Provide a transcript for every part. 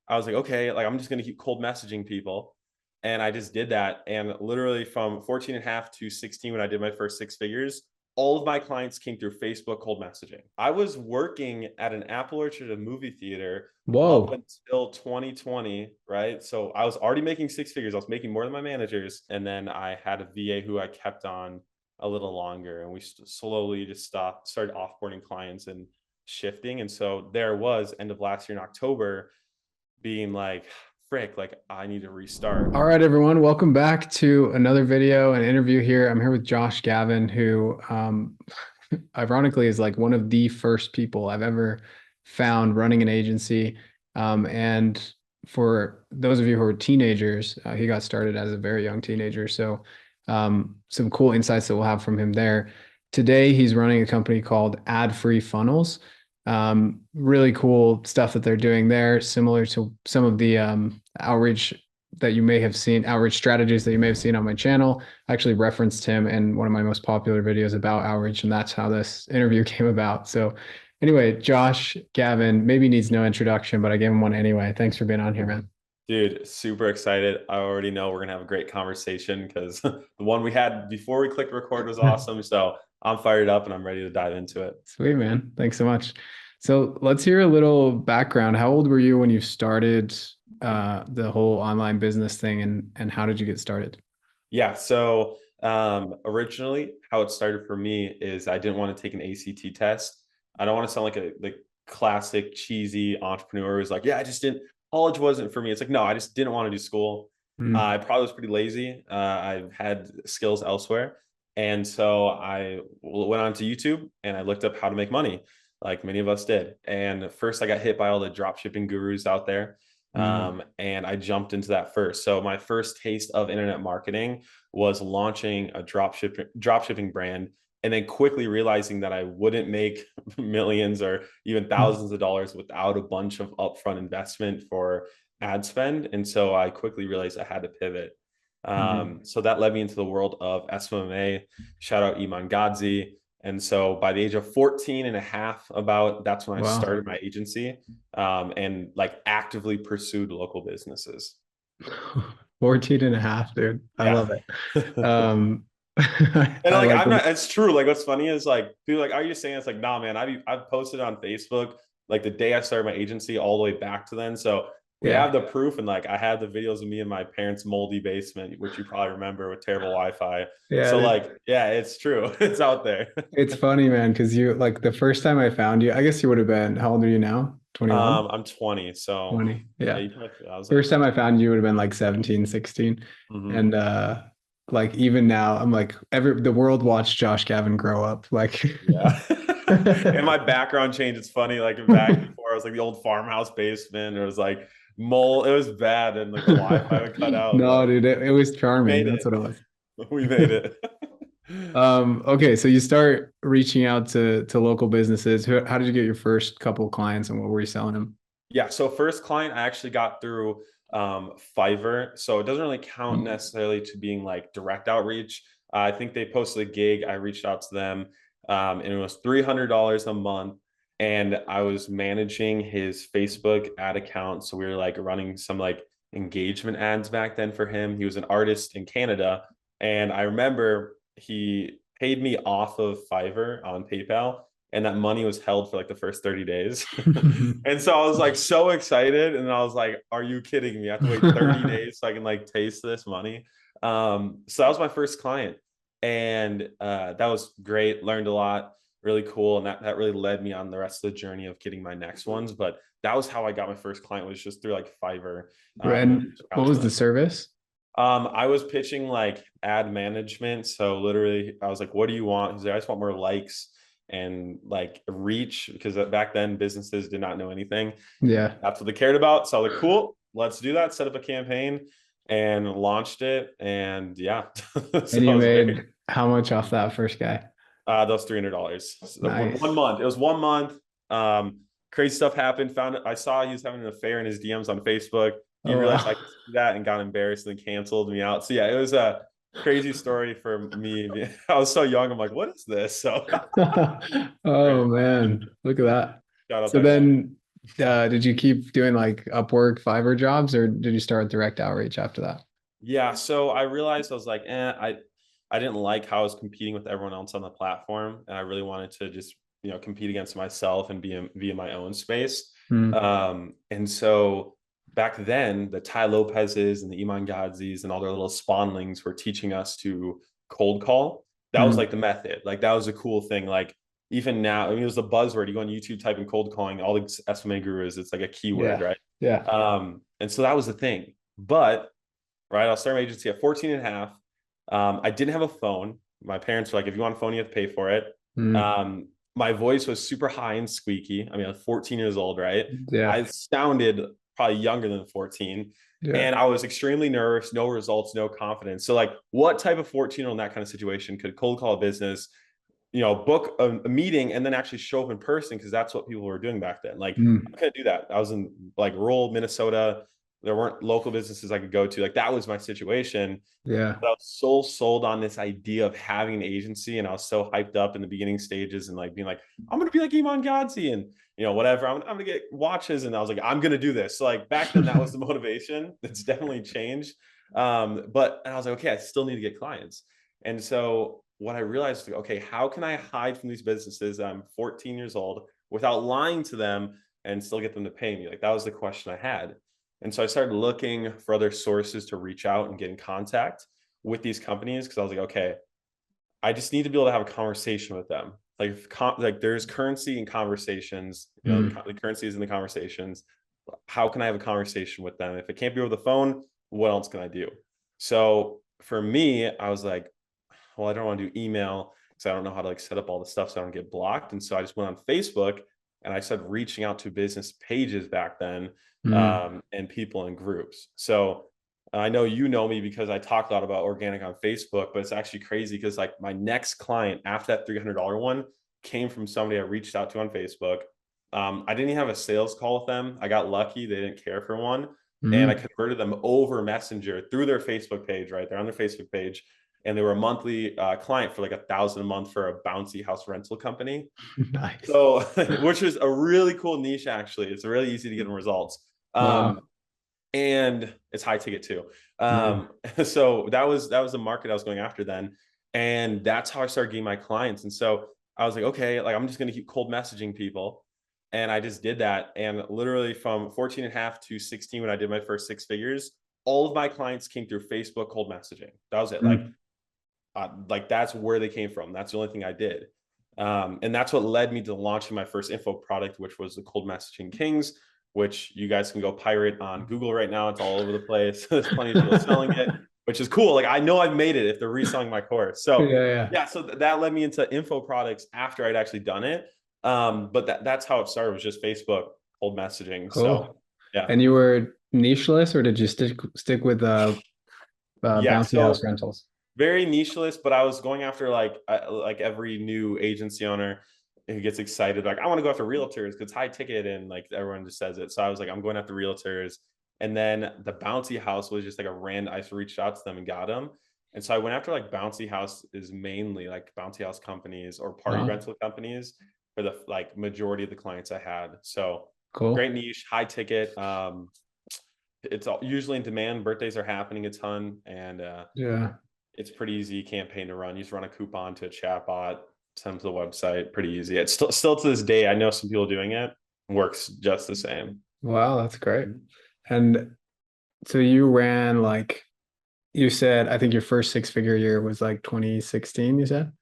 I was like, okay, like I'm just going to keep cold messaging people. And I just did that. And literally from 14 and a half to 16, when I did my first six figures, all of my clients came through Facebook cold messaging. I was working at an Apple Orchard, a movie theater, up Whoa. until 2020, right? So I was already making six figures. I was making more than my managers. And then I had a VA who I kept on a little longer, and we slowly just started offboarding clients and shifting. And so there was end of last year in October being like, frick, like I need to restart. All right, everyone. Welcome back to another video and interview here. I'm here with Josh Gavin, who ironically is like one of the first people I've ever found running an agency. And for those of you who are teenagers, he got started as a very young teenager. So some cool insights that we'll have from him there. Today, he's running a company called Ad Free Funnels. Really cool stuff that they're doing there, similar to some of the outreach that you may have seen, outreach strategies that you may have seen on my channel. I actually referenced him in one of my most popular videos about outreach, and that's how this interview came about. So anyway, Josh Gavin maybe needs no introduction, but I gave him one anyway. Thanks for being on here, man. Dude, super excited. I already know we're gonna have a great conversation because the one we had before we clicked record was awesome. So I'm fired up and I'm ready to dive into it. Sweet, man. Thanks so much. So let's hear a little background. How old were you when you started the whole online business thing, and how did you get started? Yeah. So originally how it started for me is I didn't want to take an ACT test. I don't want to sound like a classic cheesy entrepreneur who's like, yeah, I just didn't, college wasn't for me. It's like, no, I just didn't want to do school. Mm. I probably was pretty lazy. I had skills elsewhere. And so I went on to YouTube and I looked up how to make money, like many of us did. And first I got hit by all the drop shipping gurus out there. Mm. And I jumped into that first. So my first taste of internet marketing was launching a drop shipping brand, and then quickly realizing that I wouldn't make millions or even thousands of dollars without a bunch of upfront investment for ad spend. And so I quickly realized I had to pivot. Mm. So that led me into the world of SMMA. Shout out Iman Gadzi. And so by the age of 14 and a half, about, that's when I Wow. started my agency, and like actively pursued local businesses. 14 and a half, dude. I Yeah. love it. And I like, like I'm when, not, it's true. Like, what's funny is like, people like, are you saying it's like, nah, man, I've posted on Facebook like the day I started my agency all the way back to then. So we yeah. have the proof. And like, I had the videos of me in my parents' moldy basement, which you probably remember, with terrible Wi-Fi. Yeah, So dude. like, yeah, it's true. It's out there. It's funny, man, because you like the first time I found you, I guess you would have been, how old are you now? 21? I'm 20. So 20. yeah, Yeah. you probably, I was like, First time I found you, you would have been like 17, 16. mhm. And like even now, I'm like the world watched Josh Gavin grow up. Like Yeah. And my background change, it's funny, like back before I was like the old farmhouse basement, it was like mold, it was bad, and like the Wi-Fi would cut out, No, but dude, it was we charming. made That's it. what it was. We made it. Okay, so you start reaching out to local businesses. How did you get your first couple clients, and what were you selling them? Yeah, so first client I actually got through Fiverr. So it doesn't really count Mm. necessarily to being like direct outreach. I think they posted a gig, I reached out to them, and it was $300 a month. And I was managing his Facebook ad account. So we were like running some like engagement ads back then for him. He was an artist in Canada. And I remember he paid me off of Fiverr on PayPal, and that money was held for like the first 30 days. And so I was like so excited. And I was like, are you kidding me? I have to wait 30 days so I can like taste this money. So that was my first client. And that was great. Learned a lot, really cool. And that really led me on the rest of the journey of getting my next ones. But that was how I got my first client, was just through like Fiverr, and And reaching what out to was the them. service? I was pitching like ad management. So literally, I was like, "What do you want?" He's like, "I just want more likes and like reach," because back then businesses did not know anything. Yeah. That's what they cared about. So I was like, "Cool, let's do that." Set up a campaign and launched it, and yeah, so And it you was very. made how much off that first guy? That was $300. So one Nice. month. It was 1 month. Crazy stuff happened. Found it. I saw he was having an affair in his DMs on Facebook. He Oh realized I wow. could see that and got embarrassed and canceled me out. So yeah, it was a crazy story for me. I was so young. I'm like, what is this? So Oh great. man, look at that. Shout out So that guy. then Did you keep doing like Upwork, Fiverr jobs, or did you start direct outreach after that? Yeah, so I realized I was like, I didn't like how I was competing with everyone else on the platform, and I really wanted to just compete against myself and be in my own space. Mm, And so back then, the Ty Lopez's and the Iman Gadzis and all their little spawnlings were teaching us to cold call. That was mm. like the method. Like that was a cool thing. Like even now, I mean, it was the buzzword. You go on YouTube, type in cold calling, all the SMMA gurus. It's like a keyword, Yeah. right? Yeah. And so that was the thing. But right? I'll start my agency at 14 and a half. I didn't have a phone. My parents were like, if you want a phone, you have to pay for it. Mm, My voice was super high and squeaky. I mean, I was 14 years old, right? yeah. I sounded probably younger than 14. Yeah. And I was extremely nervous, no results, no confidence. So, like, what type of 14-year-old in that kind of situation could cold call a business, book a meeting and then actually show up in person? Because that's what people were doing back then. Like, Mm, I couldn't do that. I was in like rural Minnesota. There weren't local businesses I could go to. Like, that was my situation. yeah. But I was so sold on this idea of having an agency, and I was so hyped up in the beginning stages and like being like, I'm gonna be like Iman Gadzhi and whatever. I'm gonna get watches, and I was like, I'm gonna do this. So like back then, that was the motivation. It's definitely changed. But and I was like, okay, I still need to get clients. And so what I realized, like, okay, how can I hide from these businesses? I'm 14 years old without lying to them and still get them to pay me. Like that was the question I had. And so I started looking for other sources to reach out and get in contact with these companies because I was like, okay, I just need to be able to have a conversation with them. Like there's currency in conversations. Mm, The currency is in the conversations. How can I have a conversation with them? If it can't be over the phone, what else can I do? So for me, I was like, well, I don't want to do email because I don't know how to like set up all the stuff so I don't get blocked. And so I just went on Facebook and I started reaching out to business pages back then, mm, and people in groups. So I know you know me because I talked a lot about organic on Facebook, but it's actually crazy because like my next client after that $300 one came from somebody I reached out to on Facebook. I didn't even have a sales call with them. I got lucky; they didn't care for one, and I mm. converted them over Messenger through their Facebook page. Right, they're on their Facebook page, and they were a monthly client for like 1,000 a month for a bouncy house rental company. Nice. So, which is a really cool niche. Actually, it's really easy to get them results. Wow. And it's high ticket too. Mm, So that was the market I was going after then, and that's how I started getting my clients. And so I was like, okay, like I'm just going to keep cold messaging people, and I just did that. And literally from 14 and a half to 16, when I did my first six figures, all of my clients came through Facebook cold messaging. That was it. mm. Like that's where they came from. That's the only thing I did. And that's what led me to launching my first info product, which was the cold messaging kings, which you guys can go pirate on Google right now. It's all over the place. There's plenty of people selling it, which is cool. Like I know I've made it if they're reselling my course. Yeah, So yeah. yeah, so that led me into info products after I'd actually done it. But that's how it started, was just Facebook cold messaging. So Cool. yeah. And you were nicheless, or did you stick with Yeah. bouncy house So rentals? very niche list, but I was going after like every new agency owner who gets excited, like I want to go after realtors because it's high ticket and like everyone just says it. So I was like, I'm going after realtors. And then the bouncy house was just like a random, I just reached out to them and got them. And so I went after like bouncy house is mainly like bouncy house companies or party Wow. rental companies for the like majority of the clients I had. So Cool. great niche, high ticket. It's usually in demand. Birthdays are happening a ton, and Yeah. it's pretty easy campaign to run. You just run a coupon to a chat bot, send them to the website. Pretty easy. It's still to this day, I know some people doing it. Works just the same. Wow, that's great. And so you ran like you said, I think your first six-figure year was like 2016, you said?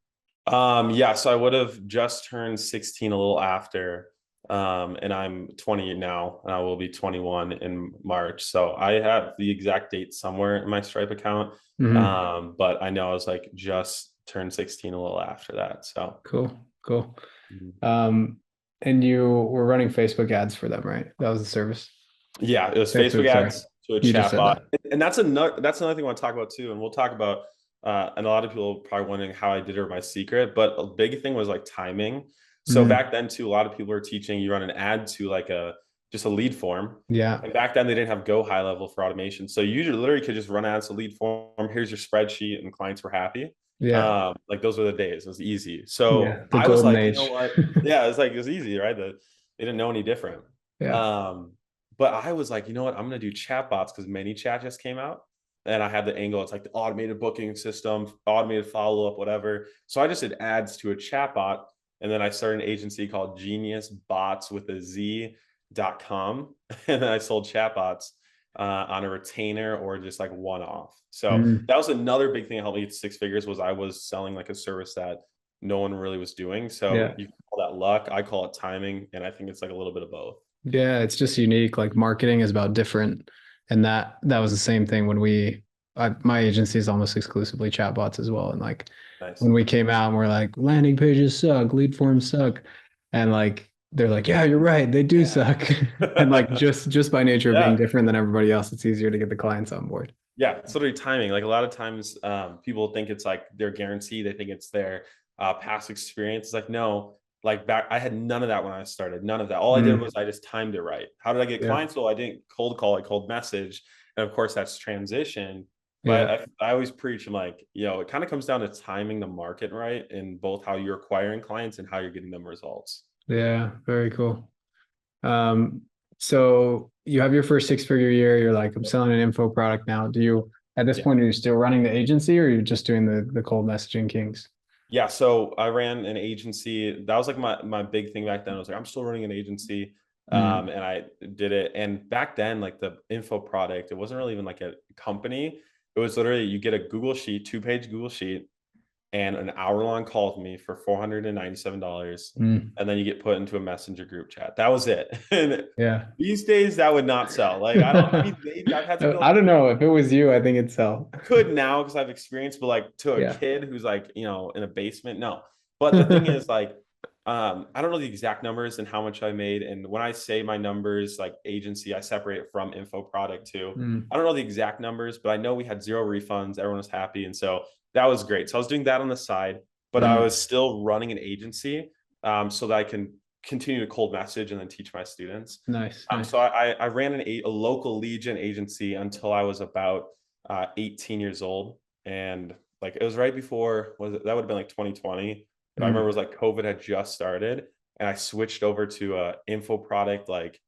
Yeah, so I would have just turned 16 a little after. And I'm 20 now, and I will be 21 in March. So I have the exact date somewhere in my Stripe account. Hmm. But I know I was like just turned 16 a little after that. So Cool. Cool. mhm. Um, and you were running Facebook ads for them, right? That was the service. Yeah, it was Facebook Facebook, sorry. ads to a You just chat said bot, that. and that's another thing I want to talk about too. And we'll talk about and a lot of people are probably wondering how I did it or my secret, but a big thing was like timing. So Mm, back then too, a lot of people were teaching you run an ad to like a just a lead form. yeah. And back then they didn't have Go high level for automation. So you literally could just run ads to lead form. Here's your spreadsheet, and clients were happy. Yeah. Like those were the days. It was easy. Yeah. So The I was golden like, you know age. what? Yeah, it was easy, right? They didn't know any different. Yeah. Um, but I was like, you know what? I'm gonna do chatbots because ManyChat just came out. And I had the angle, it's like the automated booking system, automated follow-up, whatever. So I just did ads to a chatbot. And then I started an agency called Genius Bots with a Z.com. And then I sold chatbots on a retainer or just like one-off. So Mm. that was another big thing that helped me get to six figures was I was selling like a service that no one really was doing. So Yeah. you can call that luck. I call it timing. And I think it's like a little bit of both. Yeah, it's just unique. Like marketing is about different. And that was the same thing when my agency is almost exclusively chatbots as well. And like Nice. when we came out and we're like, landing pages suck, lead forms suck. And like they're like, yeah, you're right, they do suck. And like Yeah. just by nature of being Yeah. different than everybody else, it's easier to get the clients on board. Yeah. It's literally timing. Like a lot of times people think it's like their guarantee. They think it's their past experience. It's like, no, like back, I had none of that when I started. None of that. All I did Mm, was I just timed it right. How did I get yeah. clients? Well, I didn't cold call, I cold message. And of course that's transition. But Yeah. I always preach, I'm like, it kind of comes down to timing the market right in both how you're acquiring clients and how you're getting them results. Yeah. Very cool. Um, so you have your first six-figure year, you're like, I'm selling an info product now. At this Yeah. point, are you still running the agency or are you just doing the cold messaging kings? Yeah, so I ran an agency. That was like my big thing back then. I was like, I'm still running an agency. Mm, And I did it. And back then, like the info product, it wasn't really even like a company. It was literally you get a Google Sheet, two-page Google Sheet, and an hour-long call with me for $497. mm, And then you get put into a messenger group chat. That was it. And yeah. these days that would not sell. Like I mean, maybe I've had some people I don't know. If it was you, I think it'd sell. could now because I've experienced, but like to a Yeah. kid who's like, in a basement, no. But the thing is, like, I don't know the exact numbers and how much I made. And when I say my numbers, like agency, I separate it from info product too. Mm, I don't know the exact numbers, but I know we had zero refunds. Everyone was happy. And so that was great. So I was doing that on the side, but I was mm, still running an agency so that I can continue to cold message and then teach my students. nice, So nice. I ran a local lead gen agency until I was about 18 years old. And like it was right before, that would have been like 2020. But I remember Mm, it was like COVID had just started and I switched over to info product, like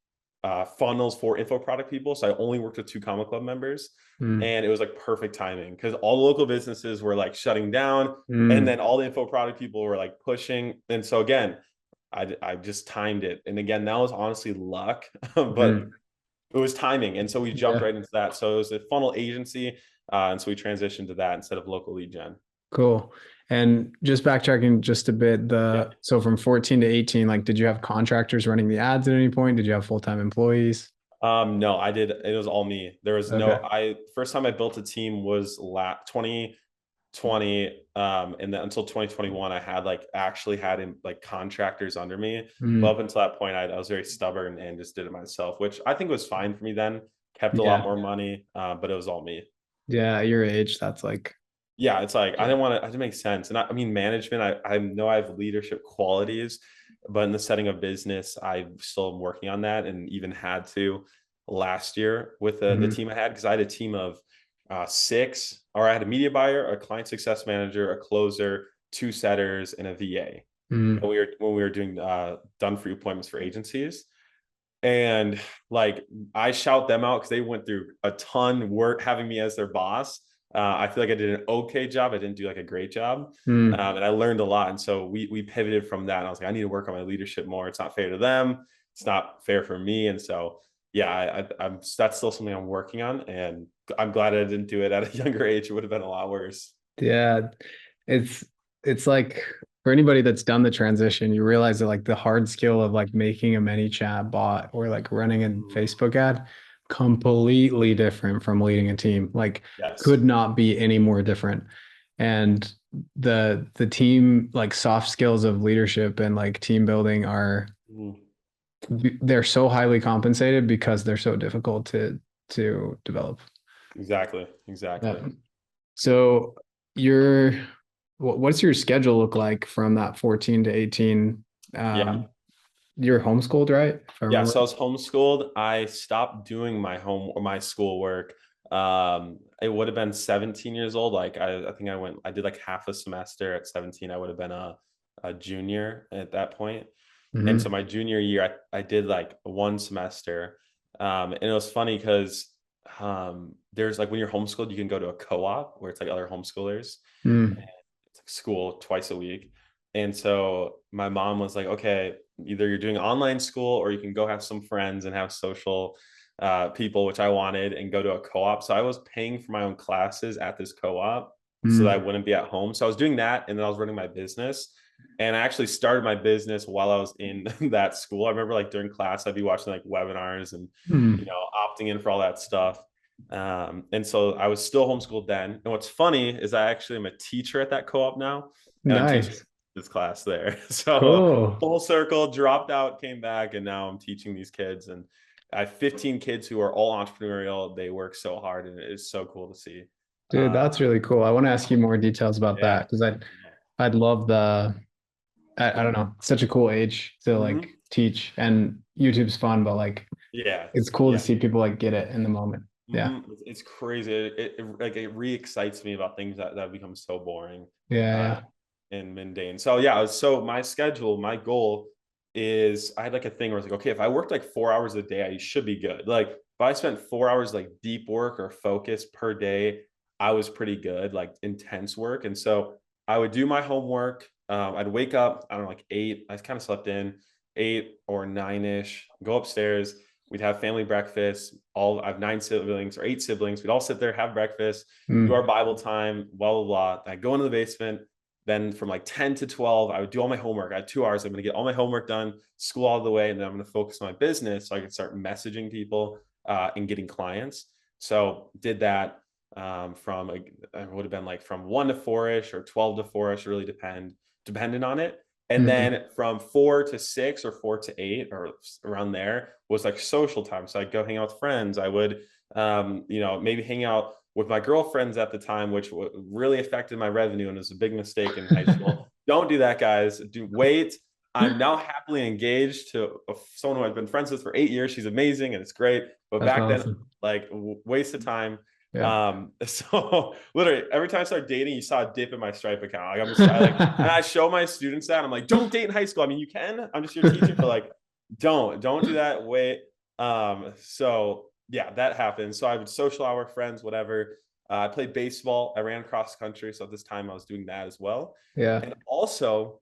funnels for info product people. So I only worked with two Comma Club members. mm, And it was like perfect timing because all the local businesses were like shutting down. And mm, then all the info product people were like pushing. And so again, I just timed it. And again, that was honestly luck, but mm. it was timing. And so we jumped Yeah, right into that. So it was a funnel agency. And so we transitioned to that instead of local lead gen. cool. And just backtracking just a bit, Yeah. so from 14 to 18, like, did you have contractors running the ads at any point? Did you have full-time employees? No, I did. It was all me. There was Okay. first time I built a team was 2020. And then until 2021, I had like actually had like contractors under me. But up Mm, until that point, I was very stubborn and just did it myself, which I think was fine for me then. Kept a lot yeah. more money, but it was all me. Yeah. At your age, that's like, Yeah, it's like I yeah. didn't want to. It didn't make sense. And I mean, management. I know I have leadership qualities, but in the setting of business, I still am working on that, and even had to last year with the Mhm. team I had because I had a team of six, or I had a media buyer, a client success manager, a closer, two setters, and a VA. Mm, And when we were doing done for you appointments for agencies. And like I shout them out because they went through a ton work having me as their boss. I feel like I did an okay job. I didn't do like a great job. mm. And I learned a lot. And so we pivoted from that. And I was like, I need to work on my leadership more. It's not fair to them. It's not fair for me. And so yeah, I'm that's still something I'm working on. And I'm glad I didn't do it at a younger age. It would have been a lot worse. Yeah. It's it's like for anybody that's done the transition, you realize that like the hard skill of like making a many chat bot or like running a Facebook ad, completely different from leading a team. Like Yes. could not be any more different. And the team like soft skills of leadership and like team building are Mhm. they're so highly compensated because they're so difficult to develop. Exactly. Yeah. Exactly. So your what's your schedule look like from that 14 to 18? Yeah. You're homeschooled, right? If I Yeah, remember. so I was homeschooled. I stopped doing my home or my schoolwork. It would have been 17 years old. Like I think I did like half a semester at 17. I would have been a junior at that point. And so Hmm. my junior year, I did like one semester. And it was funny because there's like when you're homeschooled, you can go to a co-op where it's like other homeschoolers. Mm. It's like school twice a week. And so my mom was like, okay, either you're doing online school or you can go have some friends and have social people, which I wanted, and go to a co-op. So I was paying for my own classes at this co-op so that I Mm. wouldn't be at home. So I was doing that, and then I was running my business. And I actually started my business while I was in that school. I remember like during class, I'd be watching like webinars and, Mm. opting in for all that stuff. And so I was still homeschooled then. And what's funny is I actually am a teacher at that co-op now, and I'm teaching Nice. this class there. So Cool. full circle, dropped out, came back, and now I'm teaching these kids. And I have 15 kids who are all entrepreneurial. They work so hard, and it is so cool to see. Dude, that's really cool. I want to ask you more details about Yeah. that because I'd love I don't know, such a cool age to like Mhm. teach, and YouTube's fun, but like Yeah. it's cool to Yeah. see people like get it in the moment. Yeah. It's crazy. It re-excites me about things that become so boring Yeah. uh, Yeah. and mundane. So yeah, so my schedule, my goal is I had like a thing where it's like, okay, if I worked like 4 hours a day, I should be good. Like if I spent 4 hours like deep work or focus per day, I was pretty good, like intense work. And so I would do my homework. I'd wake up, I don't know, like 8. I kind of slept in 8 or 9-ish, go upstairs. We'd have family breakfast. I have 9 siblings or 8 siblings. We'd all sit there, have breakfast, do our Mm. Bible time, blah, blah, blah. I'd go into the basement. Then from like 10 to 12, I would do all my homework. I had 2 hours. I'm going to get all my homework done, school all the way, and then I'm going to focus on my business so I can start messaging people and getting clients. So did that from it would have been like from 1 to 4-ish or 12 to 4-ish, really dependent on it. And Mm. then from 4 to 6 or 4 to 8 or around there was like social time. So I'd go hang out with friends. I would, maybe hang out with my girlfriends at the time, which really affected my revenue and was a big mistake in high school. Don't do that, guys. Wait. I'm now happily engaged to someone who I've been friends with for 8 years. She's amazing and it's great. But That's back then, awesome. like waste of time. Yeah. So literally every time I started dating, you saw a dip in my Stripe account. Like I like, and I show my students that I'm like, don't date in high school. I mean, you can. I'm just your teacher, but like, don't do that. Wait. So yeah, that happened. So I would social hour friends, whatever. I played baseball. I ran cross country. So at this time, I was doing that as well. Yeah. And also,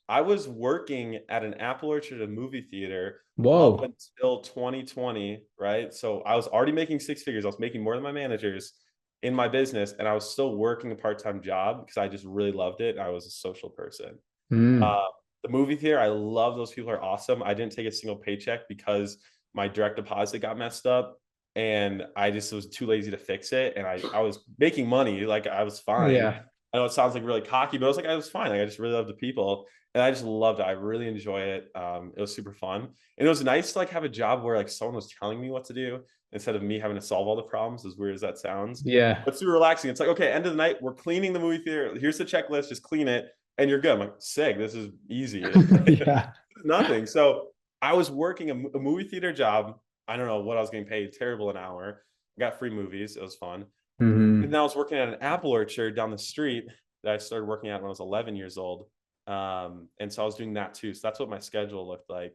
I was working at an Apple Orchard, a movie theater, up Whoa. until 2020, right? So I was already making 6 figures. I was making more than my managers in my business, and I was still working a part-time job because I just really loved it. I was a social person. Mm. Uh, the movie theater, I love those people are awesome. I didn't take a single paycheck because my direct deposit got messed up and I just was too lazy to fix it. And I was making money, like I was fine. Yeah. I know it sounds like really cocky, but I was like, I was fine. Like I just really loved the people and I just loved it. I really enjoy it. It was super fun. And it was nice to like have a job where like someone was telling me what to do instead of me having to solve all the problems, as weird as that sounds. Yeah. But super relaxing. It's like, okay, end of the night, we're cleaning the movie theater. Here's the checklist, just clean it and you're good. I'm like, sick. This is easy. Yeah. Nothing. So I was working a movie theater job. I don't know what I was getting paid. Terrible an hour. I got free movies. It was fun. And Hmm. then I was working at an apple orchard down the street that I started working at when I was 11 years old. And so I was doing that too. So that's what my schedule looked like.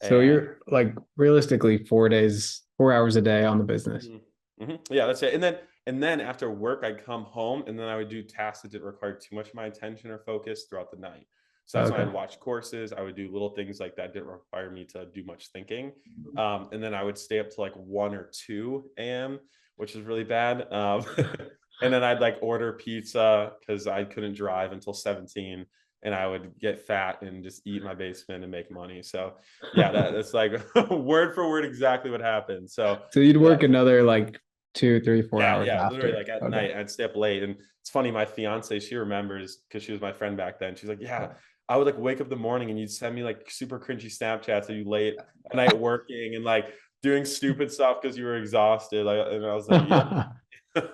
So And you're like realistically 4 days, 4 hours a day on the business. yeah, that's it. And then after work, I'd come home and then I would do tasks that didn't require too much of my attention or focus throughout the night. So that's when Okay. I'd watch courses. I would do little things like that didn't require me to do much thinking. And then I would stay up to like 1 or 2 a.m., which is really bad. And then I'd like order pizza because I couldn't drive until 17 and I would get fat and just eat in my basement and make money. So yeah, that's like word for word exactly what happened. So So you'd yeah, work another like 2, 3, 4 hours yeah, literally after. like at Okay. night I'd stay up late. And it's funny, my fiance, she remembers because she was my friend back then. She's like, yeah, I would like wake up in the morning and you'd send me like super cringy Snapchats of you late at night working and like doing stupid stuff because you were exhausted. And I was like, yep, that is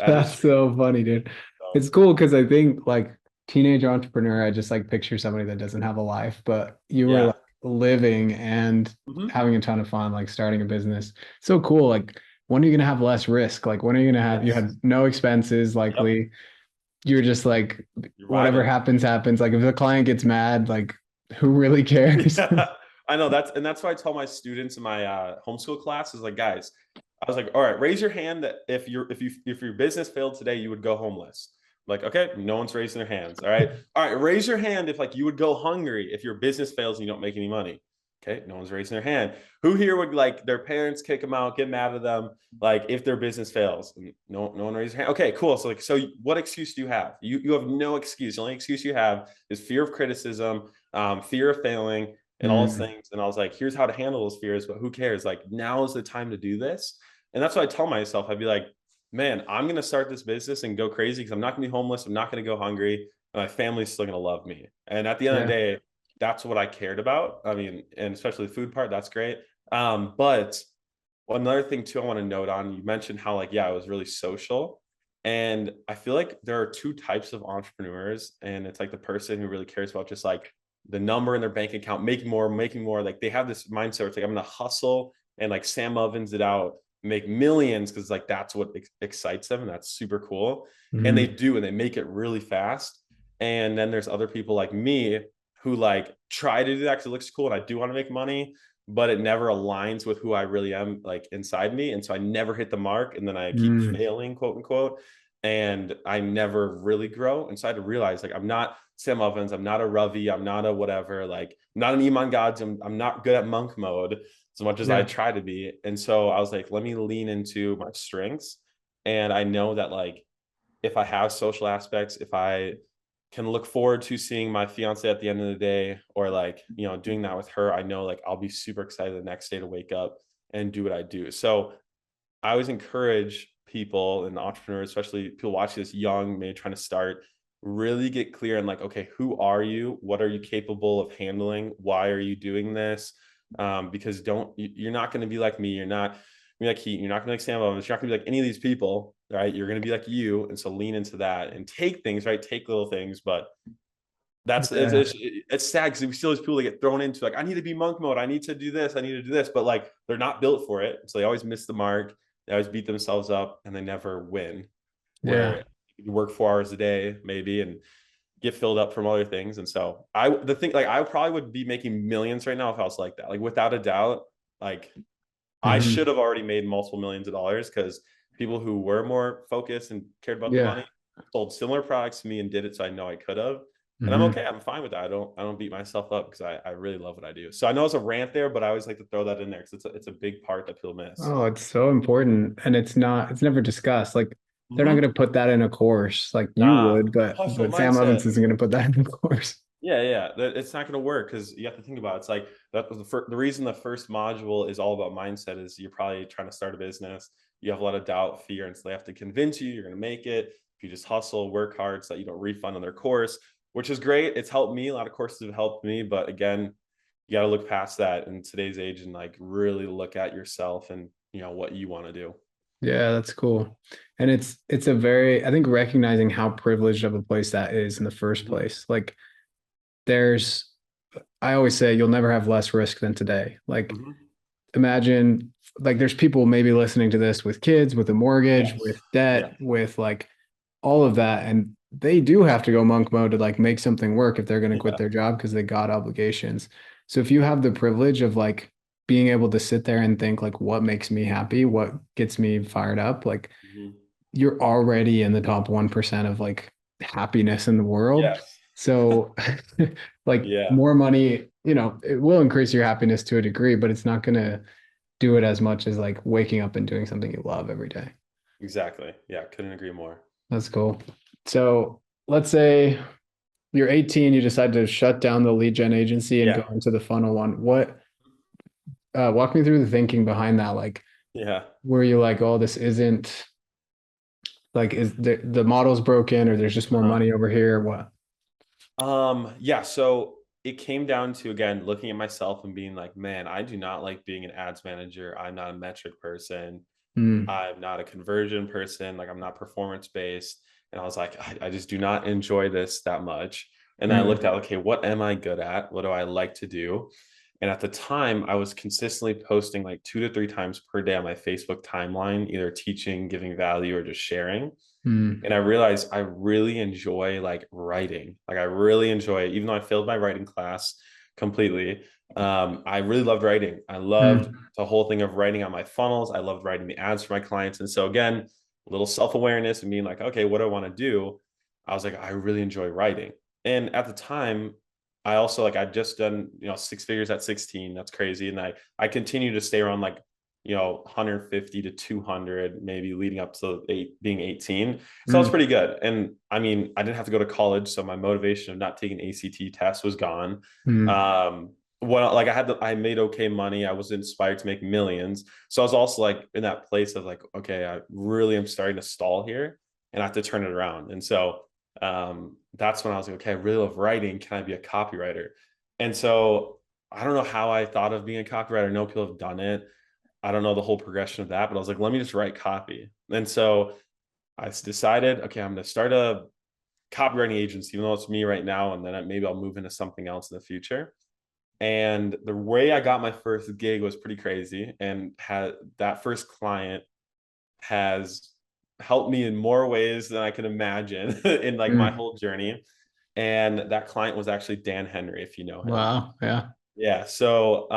That's true. so funny, dude. So, It's cool because I think like teenage entrepreneur, I just like picture somebody that doesn't have a life, but you were yeah. like living and Mhm. having a ton of fun, like starting a business. So cool. Like, when are you gonna have less risk? Like, when are you gonna have, you Yes. had no expenses, Yep. likely. You're just like, You're whatever vibing. happens, happens. Like, if the client gets mad, like, Who really cares? Yeah, I know that's why I tell my students in my homeschool class is like, guys, I was like, all right, raise your hand that if your business failed today, you would go homeless. Like, okay, no one's raising their hands. All right, raise your hand if like you would go hungry if your business fails and you don't make any money. Okay, no one's raising their hand. Who here would like their parents kick them out, get mad at them, like if their business fails? No one raised their hand. Okay, cool. So what excuse do you have? You have no excuse. The only excuse you have is fear of criticism, fear of failing, and all those Mm, things. And I was like, here's how to handle those fears, but who cares? Like, now is the time to do this. And that's what I tell myself. I'd be like, man, I'm going to start this business and go crazy because I'm not going to be homeless. I'm not going to go hungry. And my family's still going to love me. And at the end of the yeah. day, that's what I cared about. I mean, and especially the food part, that's great. But another thing too, I want to note on, you mentioned how like, yeah, it was really social. And I feel like there are two types of entrepreneurs. And it's like the person who really cares about just like the number in their bank account, making more, making more. Like they have this mindset where it's like, I'm going to hustle and like Sam Ovens it out, make millions because like that's what excites them. And that's super cool. And they Mhm. do, and they make it really fast. And then there's other people like me who like try to do that because it looks cool and I do want to make money, but it never aligns with who I really am like inside me. And so I never hit the mark and then I keep Mm, failing, quote unquote. And I never really grow. And so I had to realize like I'm not Sam Ovens, I'm not a Ravi, I'm not a whatever, like I'm not an Iman Gods, I'm not good at monk mode as much as I yeah. try to be. And so I was like, let me lean into my strengths. And I know that like if I have social aspects, if I can look forward to seeing my fiance at the end of the day or like, doing that with her, I know like I'll be super excited the next day to wake up and do what I do. So I always encourage people and entrepreneurs, especially people watching this young, maybe trying to start, really get clear on like, okay, who are you? What are you capable of handling? Why are you doing this? Because you're not going to be like me. You're not going to be like Keaton. You're not going to be like Sam Evans. You're not going to be like any of these people, right? You're going to be like you. And so lean into that and take things, right? Take little things, but that's Yeah. it's sad because we still have people that get thrown into like I need to be monk mode, I need to do this, I need to do this, but like they're not built for it, so they always miss the mark, they always beat themselves up, and they never win. Yeah. Where you work 4 hours a day maybe and get filled up from other things, and so the thing like I probably would be making millions right now if I was like that, like without a doubt. Like I should Mhm. have already made multiple millions of dollars because people who were more focused and cared about the Yeah. money sold similar products to me and did it. So I know I could have. And I'm okay. Mhm. I'm fine with that. I don't beat myself up because I really love what I do. So I know it's a rant there, but I always like to throw that in there because it's a big part that people miss. Oh, it's so important. And it's never discussed. Like they're not Mm-hmm. going to put that in a course like you Nah, would, but hustle Sam mindset. Evans isn't going to put that in a course. Yeah. It's not going to work because you have to think about it. It's like the reason the first module is all about mindset is you're probably trying to start a business. You have a lot of doubt, fear, and so they have to convince you you're going to make it. If you just hustle, work hard so that you don't refund on their course, which is great. It's helped me. A lot of courses have helped me, but again, you got to look past that in today's age and like really look at yourself and what you want to do. Yeah, that's cool. And it's a very, I think recognizing how privileged of a place that is in the first Mhm. place. Like there's I always say you'll never have less risk than today. Like Mhm. imagine like there's people maybe listening to this with kids, with a mortgage, Yes. with Yeah. debt, with like all of that. And they do have to go monk mode to like make something work if they're going to quit Yeah. their job because they got obligations. So if you have the privilege of like being able to sit there and think like what makes me happy, what gets me fired up, like Mhm. you're already in the top 1% of like happiness in the world. Yes. So like Yeah. more money, it will increase your happiness to a degree, but it's not going to do it as much as like waking up and doing something you love every day. Exactly. Yeah. Couldn't agree more. That's cool. So let's say you're 18, you decide to shut down the lead gen agency and go Yeah. into the funnel one. Walk me through the thinking behind that. Like, Yeah. were you like, oh, this isn't like, is the model's broken or there's just more Uh-huh. money over here? What? Yeah, so it came down to again looking at myself and being like, man, I do not like being an ads manager. I'm not a metric person. Mm, I'm not a conversion person. Like I'm not performance based. And I was like, I just do not enjoy this that much. And then I looked mm, at, okay, what am I good at? What do I like to do? And at the time, I was consistently posting like 2 to 3 times per day on my Facebook timeline, either teaching, giving value, or just sharing. mm, And I realized I really enjoy like writing. Like I really enjoy it, even though I failed my writing class. completely. I really loved writing. I loved Mm. the whole thing of writing on my funnels. I loved writing the ads for my clients. And so again, a little self-awareness and being like, okay, what do I want to do? I was like, I really enjoy writing. And at the time, I also like I'd just done, six figures at 16. That's crazy. And I continue to stay around like, 150 to 200, maybe leading up to being 18. So that's Mm. pretty good. And I mean, I didn't have to go to college, so my motivation of not taking ACT test was gone. Mm. Well, like I made okay money. I was inspired to make millions. So I was also like in that place of like, okay, I really am starting to stall here and I have to turn it around. And so that's when I was like, okay, I really love writing. Can I be a copywriter? And so I don't know how I thought of being a copywriter. I know people have done it. I don't know the whole progression of that, but I was like, let me just write copy. And so I decided, okay, I'm going to start a copywriting agency, even though it's me right now. And then maybe I'll move into something else in the future. And the way I got my first gig was pretty crazy. And had that first client has helped me in more ways than I can imagine in like my Mm. whole journey. And that client was actually Dan Henry, if you know him. Wow. Yeah. Yeah. So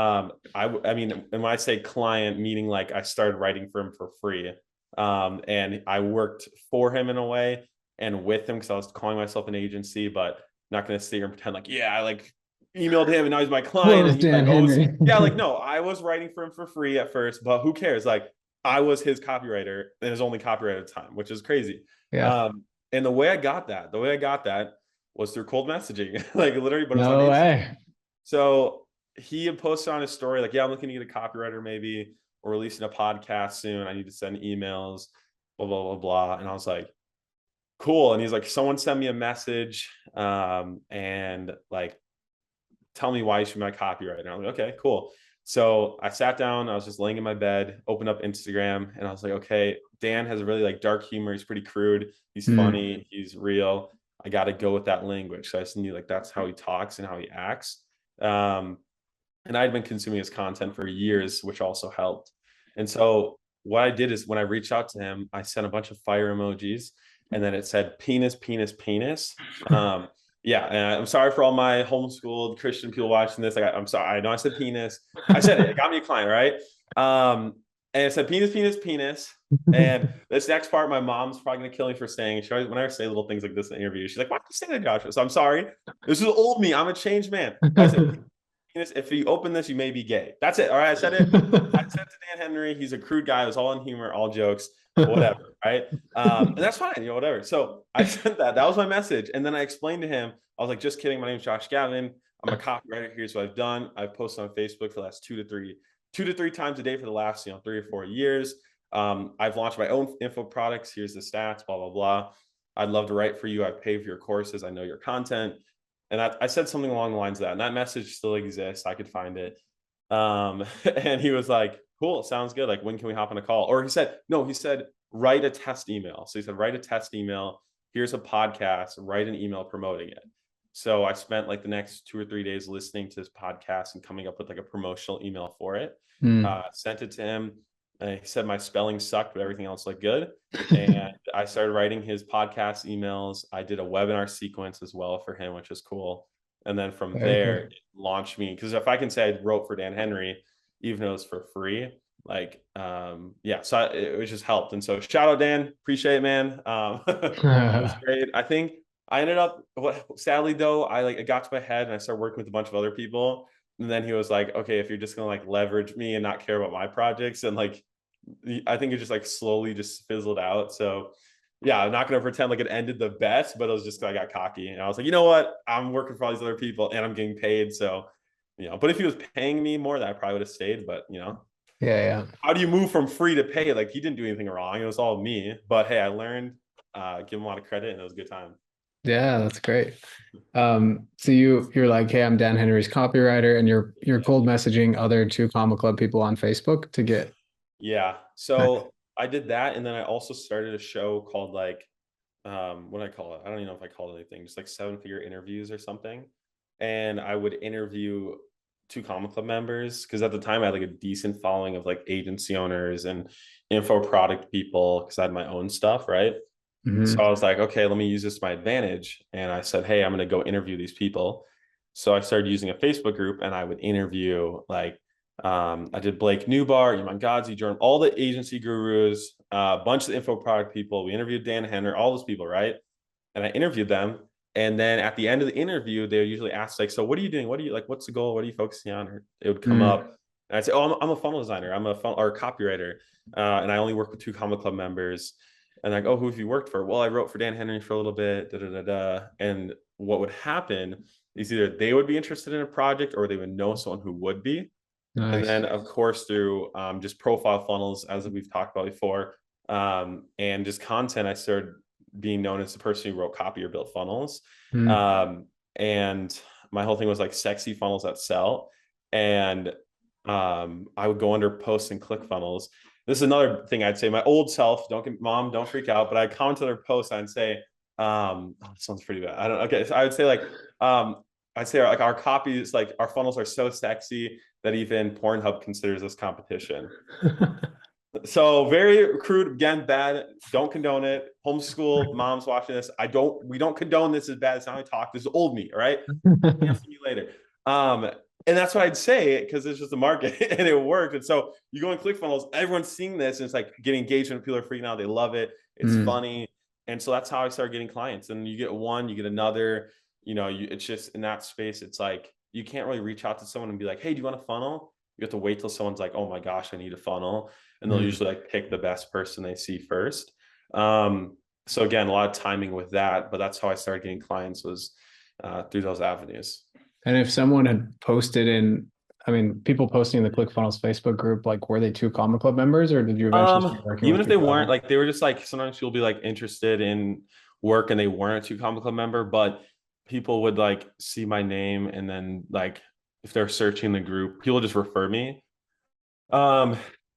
I mean, and when I say client, meaning like I started writing for him for free. And I worked for him in a way and with him because I was calling myself an agency, but not gonna sit here and pretend like, yeah, I like emailed him and now he's my client Close and he Dan like owes, Henry. yeah, like no, I was writing for him for free at first, but who cares? Like I was his copywriter and his only copywriter at the time, which is crazy. Yeah. And the way I got that was through cold messaging, like literally, but it was on No Instagram. way. So he had posted on his story, like, yeah, I'm looking to get a copywriter maybe, or releasing a podcast soon. I need to send emails, blah, blah, blah, blah. And I was like, cool. And he's like, someone sent me a message and like, tell me why you should be my copywriter. And I'm like, okay, cool. So I sat down, I was just laying in my bed, opened up Instagram, and I was like, okay, Dan has a really like dark humor. He's pretty crude. He's Mm. funny. He's real. I got to go with that language. So I just knew like that's how he talks and how he acts. Um, and I'd been consuming his content for years, which also helped. And so what I did is when I reached out to him, I sent a bunch of fire emojis, and then it said penis, penis, penis. Um, yeah, and I'm sorry for all my homeschooled Christian people watching this. I'm sorry. I know I said penis. I said it. It got me a client, right? And it said penis, penis, penis. And this next part, my mom's probably gonna kill me for saying. She always, whenever I say little things like this in interviews, she's like, "Why did you say that, Joshua?" So I'm sorry. This is old me. I'm a changed man. But I said, penis. If you open this, you may be gay. That's it. All right. I said it. I said to Dan Henry, he's a crude guy. It was all in humor, all jokes, whatever. Right. And that's fine, whatever. So I sent that. That was my message. And then I explained to him, I was like, just kidding. My name's Josh Gavin. I'm a copywriter. Here's what I've done. I've posted on Facebook for the last two to three times a day for the last, 3 or 4 years. I've launched my own info products. Here's the stats, blah, blah, blah. I'd love to write for you. I've paid for your courses. I know your content. And I said something along the lines of that. And that message still exists. I could find it. And he was like, cool, sounds good. Like, when can we hop on a call? Or he said, no, he said, write a test email. So he said, write a test email. Here's a podcast, write an email promoting it. So I spent like the next 2 or 3 days listening to his podcast and coming up with like a promotional email for it. Mm. Sent it to him. He said my spelling sucked, but everything else looked good. And I started writing his podcast emails. I did a webinar sequence as well for him, which is cool. And then from Very there, cool. it launched me. Because if I can say I wrote for Dan Henry, even though it was for free, like, yeah, so it just helped. And so shout out, Dan. Appreciate it, man. It was great. I think I ended up, sadly though, it got to my head and I started working with a bunch of other people. And then he was like, okay, if you're just gonna like leverage me and not care about my projects, and like I think it just like slowly just fizzled out. So yeah, I'm not gonna pretend like it ended the best, but it was just I got cocky and I was like, you know what? I'm working for all these other people and I'm getting paid. So, but if he was paying me more, that I probably would have stayed. But Yeah, yeah. how do you move from free to pay? Like, he didn't do anything wrong. It was all me. But hey, I learned, give him a lot of credit, and it was a good time. Yeah, that's great. So you're like, hey, I'm Dan Henry's copywriter, and you're cold messaging other two Comma Club people on Facebook to get. Yeah. Nice. So I did that, and then I also started a show called like, what do I call it? I don't even know if I call it anything. Just like 7-figure interviews or something. And I would interview two Common Club members because at the time I had like a decent following of like agency owners and info product people because I had my own stuff, right? So Mm-hmm. I was like, okay, let me use this to my advantage. And I said, hey, I'm going to go interview these people. So I started using a Facebook group, and I would interview like I did Blake Newbar, Iman Ghazi, Jordan, all the agency gurus, a bunch of the info product people. We interviewed Dan Henner, all those people, right? And I interviewed them. And then at the end of the interview, they would usually ask, like, so what are you doing? What do you like? What's the goal? What are you focusing on? Or it would come up. And I'd say, oh, I'm a funnel designer. I'm a funnel or a copywriter. And I only work with 2 Comma Club members. And like, oh, who have you worked for? Well, I wrote for Dan Henry for a little bit. Da, da, da, da. And what would happen is either they would be interested in a project or they would know someone who would be. And Nice. then, of course, through just profile funnels, as we've talked about before, and just content, I started being known as the person who wrote copy or built funnels. Mm. And my whole thing was like sexy funnels that sell. And I would go under posts and click funnels. This is another thing I'd say. My old self, mom, don't freak out, but I'd comment on their posts and I'd say, oh, it sounds pretty bad. I don't, okay. So I would say like, I'd say like our copies, like our funnels are so sexy that even Pornhub considers us competition. So very crude, again, bad. Don't condone it. Homeschool moms watching this. We don't condone this as bad. It's not how I talk. This is old me, all right? Cancel me later. And that's what I'd say because it's just the market and it worked. And so you go and click funnels, everyone's seeing this and it's like getting engagement. People are freaking out. They love it. It's funny. And so that's how I started getting clients. And you get one, you get another, it's just in that space. It's like, you can't really reach out to someone and be like, hey, do you want a funnel? You have to wait till someone's like, oh my gosh, I need a funnel. And they'll usually like pick the best person they see first. So again, a lot of timing with that, but that's how I started getting clients was through those avenues. And if someone had posted people posting in the ClickFunnels Facebook group, like were they 2 Comma Club members or did you eventually start working Even with if they people? weren't, like they were just like sometimes people be like interested in work and they weren't a 2 Comma Club member, but people would like see my name and then like if they're searching the group, people just refer me.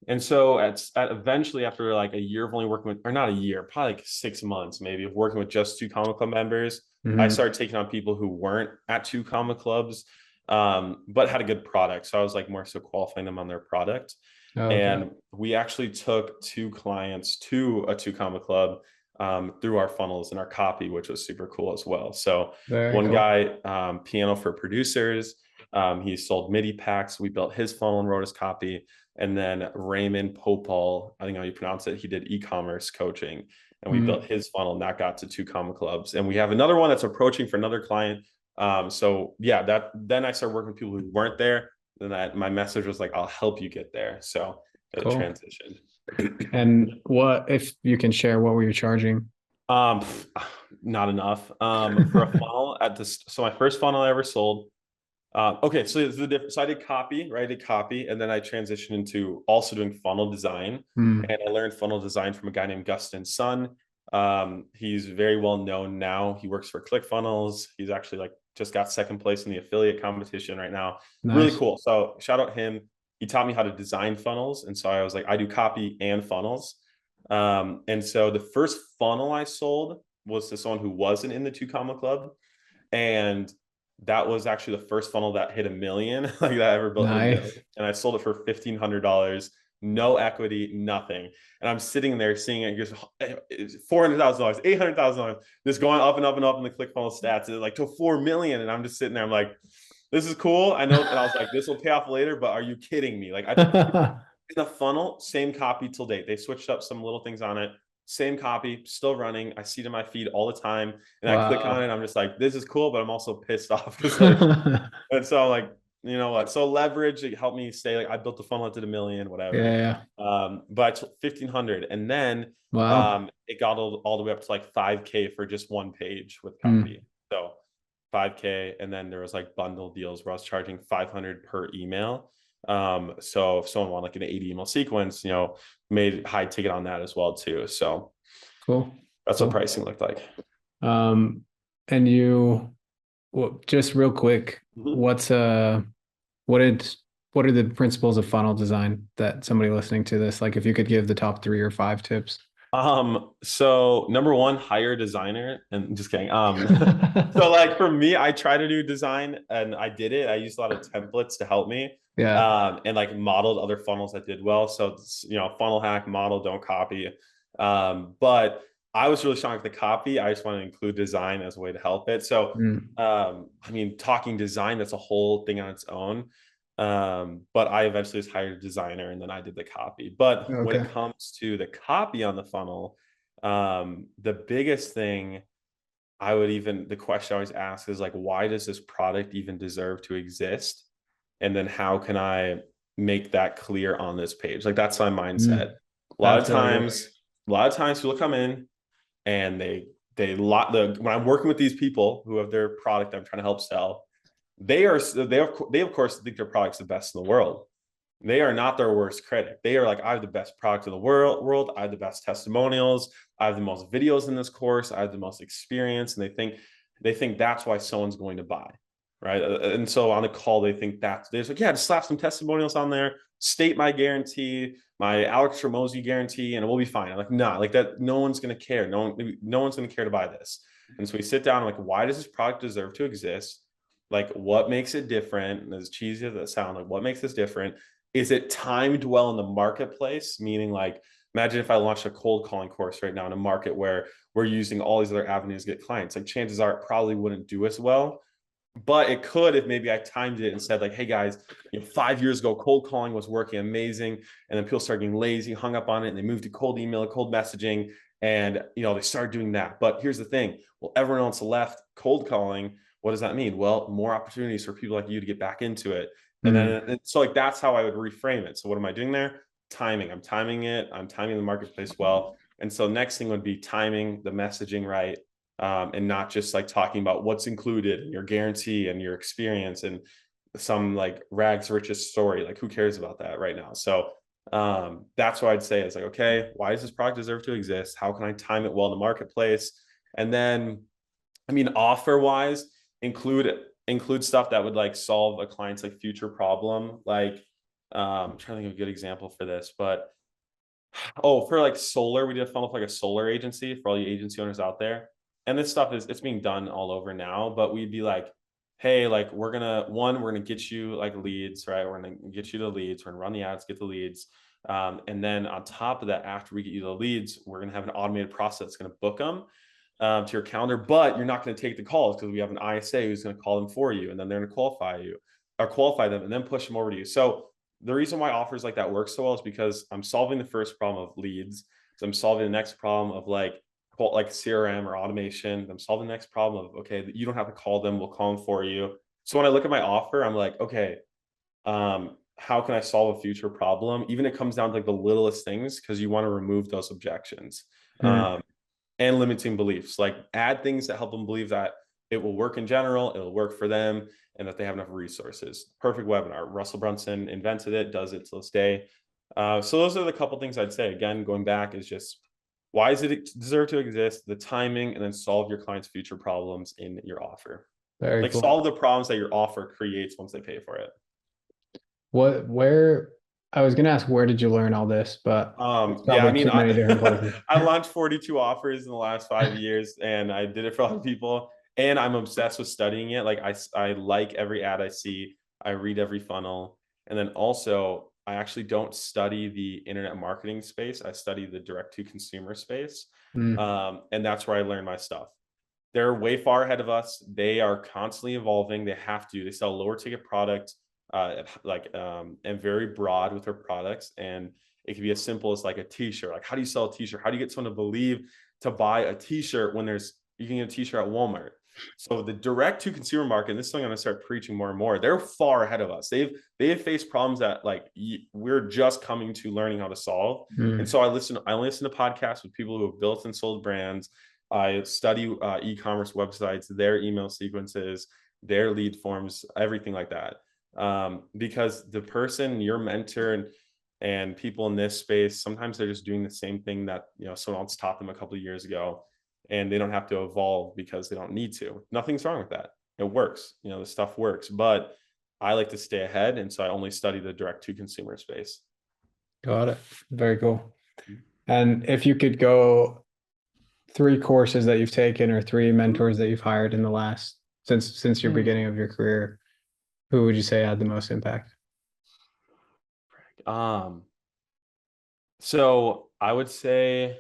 And so at eventually after like a year of only working with, or not a year, probably like 6 months maybe of working with just 2 Comma Club members, I started taking on people who weren't at 2 Comma Clubs, but had a good product. So I was like more so qualifying them on their product. Oh, okay. And we actually took 2 clients to a 2 Comma Club through our funnels and our copy, which was super cool as well. So Very one cool. guy, piano for producers, he sold MIDI packs. We built his funnel and wrote his copy. And then Raymond Popal, I think how you pronounce it, he did e-commerce coaching and we built his funnel and that got to 2 Comma Clubs. And we have another one that's approaching for another client. So yeah, then I started working with people who weren't there. Then my message was like, I'll help you get there. So it Cool. transitioned. And what, if you can share, what were you charging? Not enough. For a funnel so my first funnel I ever sold. Okay, so the difference. So I did copy, right? I did copy, and then I transitioned into also doing funnel design. And I learned funnel design from a guy named Gustin Sun. He's very well known now. He works for ClickFunnels. He's actually like just got second place in the affiliate competition right now. Nice. Really cool. So shout out him. He taught me how to design funnels, and so I was like, I do copy and funnels. And so the first funnel I sold was to someone who wasn't in the 2 Comma Club, and that was actually the first funnel that hit $1 million, like that I ever built. Nice. And I sold it for $1,500, no equity, nothing. And I'm sitting there seeing it just $400,000, $800,000, just going up and up and up in the ClickFunnels stats, like to 4 million. And I'm just sitting there, I'm like, this is cool. I know. And I was like, this will pay off later, but are you kidding me? Like in the funnel, same copy till date. They switched up some little things on it. Same copy, still running. I see it in my feed all the time. And I click on it. I'm just like, this is cool, but I'm also pissed off. And so I'm like, you know what? So leverage, it helped me stay like I built the funnel, it did $1 million, whatever. Yeah. But 1,500. And then it got all the way up to like 5K for just one page with copy. So 5K. And then there was like bundle deals where I was charging 500 per email. So if someone wanted like an 80 email sequence, made high ticket on that as well too. So cool. That's what pricing looked like. And just real quick, what are the principles of funnel design that somebody listening to this, like if you could give the top 3 or 5 tips? So number 1, hire a designer, and just kidding. So like for me, I try to do design and I did it. I used a lot of templates to help me. Yeah. And like modeled other funnels that did well. So, funnel hack, model, don't copy. But I was really strong with the copy. I just want to include design as a way to help it. So, Mm. I mean, talking design, that's a whole thing on its own. But I eventually just hired a designer and then I did the copy. But when Okay. it comes to the copy on the funnel, the biggest thing the question I always ask is like, why does this product even deserve to exist? And then how can I make that clear on this page? Like that's my mindset. Mm. A lot of That's really good. times, a lot of times people come in and they lot the when I'm working with these people who have their product I'm trying to help sell, they of course think their product's the best in the world. They are not their worst critic. They are like, I have the best product in the world. I have the best testimonials. I have the most videos in this course. I have the most experience. And they think that's why someone's going to buy. Right. And so on the call, they think that they're like, yeah, just slap some testimonials on there, state my guarantee, my Alex Ramosi guarantee, and we'll be fine. I'm like, nah, like that, no one's gonna care. No one's gonna care to buy this. And so we sit down, I'm like, why does this product deserve to exist? Like, what makes it different? And as cheesy as that sounds, like, what makes this different? Is it timed well in the marketplace? Meaning, like, imagine if I launched a cold calling course right now in a market where we're using all these other avenues to get clients. Like, chances are it probably wouldn't do as well, but it could if maybe I timed it and said like, hey guys, 5 years ago, cold calling was working amazing. And then people started getting lazy, hung up on it, and they moved to cold email, cold messaging. And they started doing that. But here's the thing. Well, everyone else left cold calling. What does that mean? Well, more opportunities for people like you to get back into it. And Mm. then so like that's how I would reframe it. So what am I doing there? Timing. I'm timing it. I'm timing the marketplace well. And so next thing would be timing the messaging right, and not just like talking about what's included in your guarantee and your experience and some like rags to riches story. Like who cares about that right now? So that's what I'd say is like, okay, why does this product deserve to exist? How can I time it well in the marketplace? And then, I mean, offer wise, include stuff that would like solve a client's like future problem. Like, I'm trying to think of a good example for this, but for like solar, we did a funnel for like a solar agency for all the agency owners out there. And this stuff it's being done all over now, but we'd be like, hey, like we're gonna get you like leads, right? We're gonna get you the leads, we're gonna run the ads, get the leads. And then on top of that, after we get you the leads, we're gonna have an automated process that's gonna book them to your calendar, but you're not going to take the calls because we have an ISA who's going to call them for you, and then they're going to qualify them, and then push them over to you. So the reason why offers like that work so well is because I'm solving the first problem of leads. So I'm solving the next problem of like CRM or automation. I'm solving the next problem of, okay, you don't have to call them, we'll call them for you. So when I look at my offer, I'm like, okay, how can I solve a future problem? Even it comes down to like the littlest things because you want to remove those objections. Mm. And limiting beliefs, like add things that help them believe that it will work in general, it'll work for them, and that they have enough resources. Perfect webinar. Russell Brunson invented it, does it to this day. So those are the couple things I'd say. Again, going back is just why does it deserve to exist, the timing, and then solve your client's future problems in your offer. Very Like cool. solve the problems that your offer creates once they pay for it. Where, I was gonna ask, where did you learn all this? But it's Yeah, I probably mean, too many different places. I launched 42 offers in the last 5 years, and I did it for a lot of people. And I'm obsessed with studying it. Like I like every ad I see. I read every funnel, and then also I actually don't study the internet marketing space. I study the direct to consumer space, Mm. and that's where I learn my stuff. They're way far ahead of us. They are constantly evolving. They have to. They sell lower ticket product, and very broad with their products. And it can be as simple as like a t-shirt. Like, how do you sell a t-shirt? How do you get someone to believe to buy a t-shirt when you can get a t-shirt at Walmart? So the direct to consumer market, and this is something I'm going to start preaching more and more. They're far ahead of us. They've faced problems that like we're just coming to learning how to solve. And Mm. so I listen to podcasts with people who have built and sold brands. I study e-commerce websites, their email sequences, their lead forms, everything like that. Because the person, your mentor, and people in this space, sometimes they're just doing the same thing that someone else taught them a couple of years ago, and they don't have to evolve because they don't need to. Nothing's wrong with that. It works. The stuff works, but I like to stay ahead, and so I only study the direct to consumer space. Got it. Very cool. And if you could go three courses that you've taken or three mentors that you've hired in the last since your beginning of your career, who would you say had the most impact? Um, so I would say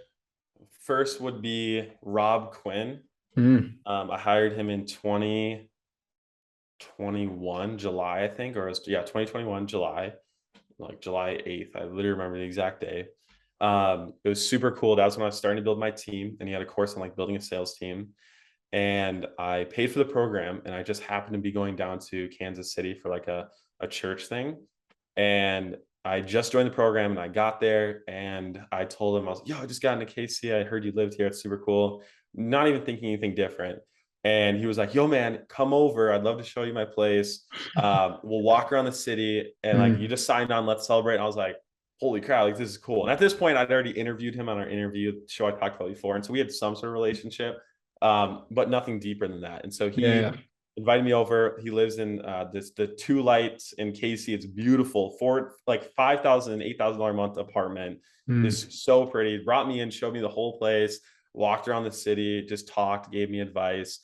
First would be Rob Quinn. Mm. I hired him in 2021 July, I think, or it was, yeah, 2021 July, like July 8th. I literally remember the exact day. It was super cool. That was when I was starting to build my team, and he had a course on like building a sales team. And I paid for the program, and I just happened to be going down to Kansas City for like a church thing. And I just joined the program, and I got there and I told him, I was like, yo, I just got into KC. I heard you lived here. It's super cool. Not even thinking anything different. And he was like, yo, man, come over. I'd love to show you my place. We'll walk around the city, and like, you Mm. just signed on, let's celebrate. And I was like, holy crap, like this is cool. And at this point, I'd already interviewed him on our interview show I talked about before. And so we had some sort of relationship, but nothing deeper than that. And so Yeah, he yeah. invited me over. He lives in the Two Lights in KC. It's beautiful, for like $5,000, $8,000 a month apartment. Mm. It's so pretty. Brought me in, showed me the whole place, walked around the city, just talked, gave me advice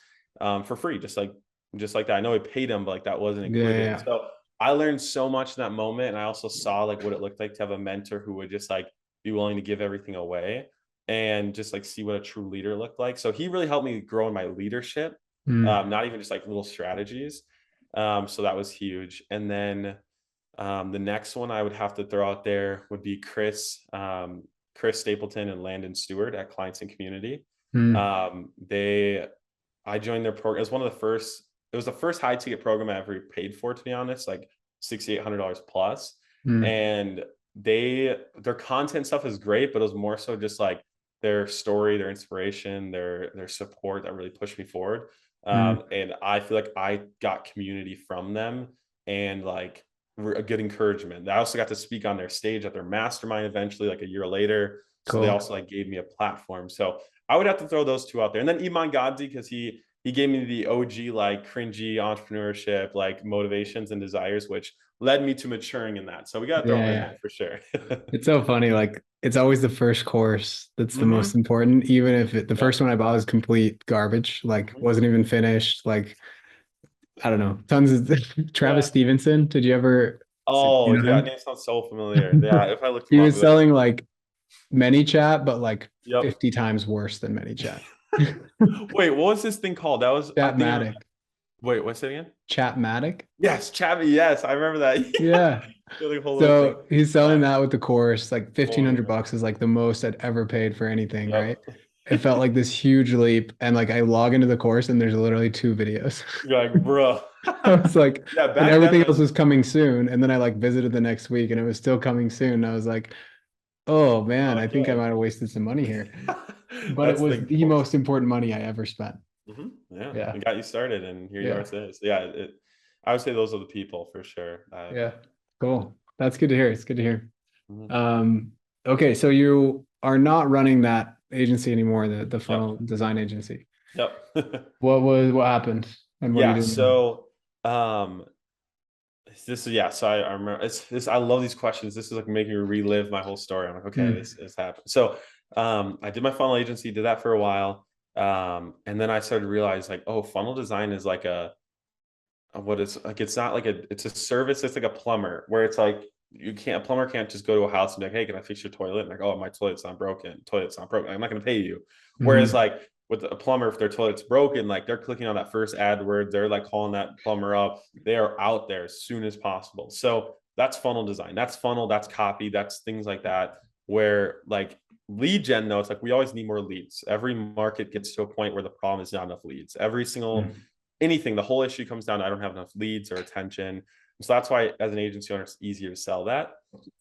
for free, just like that. I know I paid him, but like that wasn't Yeah, included. And yeah. so I learned so much in that moment, and I also saw like what it looked like to have a mentor who would just like be willing to give everything away and just like see what a true leader looked like. So he really helped me grow in my leadership, Mm. not even just like little strategies. So that was huge. And then the next one I would have to throw out there would be Chris Stapleton and Landon Stewart at Clients and Community. Mm. I joined their program. It was one of the first. It was the first high ticket program I ever paid for, to be honest, like $6,800 plus. Mm. And their content stuff is great, but it was more so just like their story, their inspiration, their support that really pushed me forward. Mm. And I feel like I got community from them, and like a good encouragement. I also got to speak on their stage at their mastermind eventually, like a year later. So they Cool. also like gave me a platform. So I would have to throw those two out there. And then Iman Godzi, because he gave me the OG like cringy entrepreneurship, like motivations and desires, which led me to maturing in that. So we got to throw Yeah, them in yeah. there for sure. It's so funny. Like it's always the first course that's the most Hmm. important, even if the Yep. first one I bought was complete garbage, like Hmm. wasn't even finished. Like I don't know, tons of Travis Yeah. Stevenson. Did you ever, Oh, you know dude, that him? name sounds so familiar. Yeah, if I looked him He up, was we would have. selling like ManyChat, but like Yep. 50 times worse than ManyChat. Wait, what was this thing called? That was, I think. Chatmatic. Wait, what's it again? Chatmatic. Yes, Chavi. Yes, I remember that. Yeah. Yeah, the whole little thing. So he's selling that with the course, like Oh my 1,500 bucks god. is like the most I'd ever paid for anything, right? Yep. It felt like this huge leap. And like I log into the course and there's literally two videos. You're like, bro. I was like, Yeah, and back then, everything like, else was coming soon. And then I like visited the next week and it was still coming soon. I was like, oh man, I think I okay. might have wasted some money here. But it That's the was thing. the most important money I ever spent. Yeah, Yeah. it got you started, and here you are Yeah. today. So yeah, I would say those are the people for sure. Yeah. Cool. That's good to hear. It's good to hear. Mhm. Um, okay, so you are not running that agency anymore, the Yep. funnel design agency. Yep. What happened and what are you Yeah. doing now? So um this is, yeah, so I remember it's this, I love these questions. This is like making me relive my whole story. I'm like, okay, Mm. this happened. So I did my funnel agency, did that for a while. And then I started to realize like, oh, funnel design is like what is like, it's not like it's a service. It's like a plumber, where it's like a plumber can't just go to a house and be like, hey, can I fix your toilet? And like, oh, my toilet's not broken. Toilet's not broken. I'm not going to pay you. Whereas Mhm. like with a plumber, if their toilet's broken, like they're clicking on that first AdWord, they're like calling that plumber up. They are out there as soon as possible. So that's funnel design. That's funnel. That's copy. That's things like that. Where like lead gen, though, it's like we always need more leads. Every market gets to a point where the problem is not enough leads. Every single Mm. anything, the whole issue comes down to I don't have enough leads or attention. So that's why, as an agency owner, it's easier to sell that.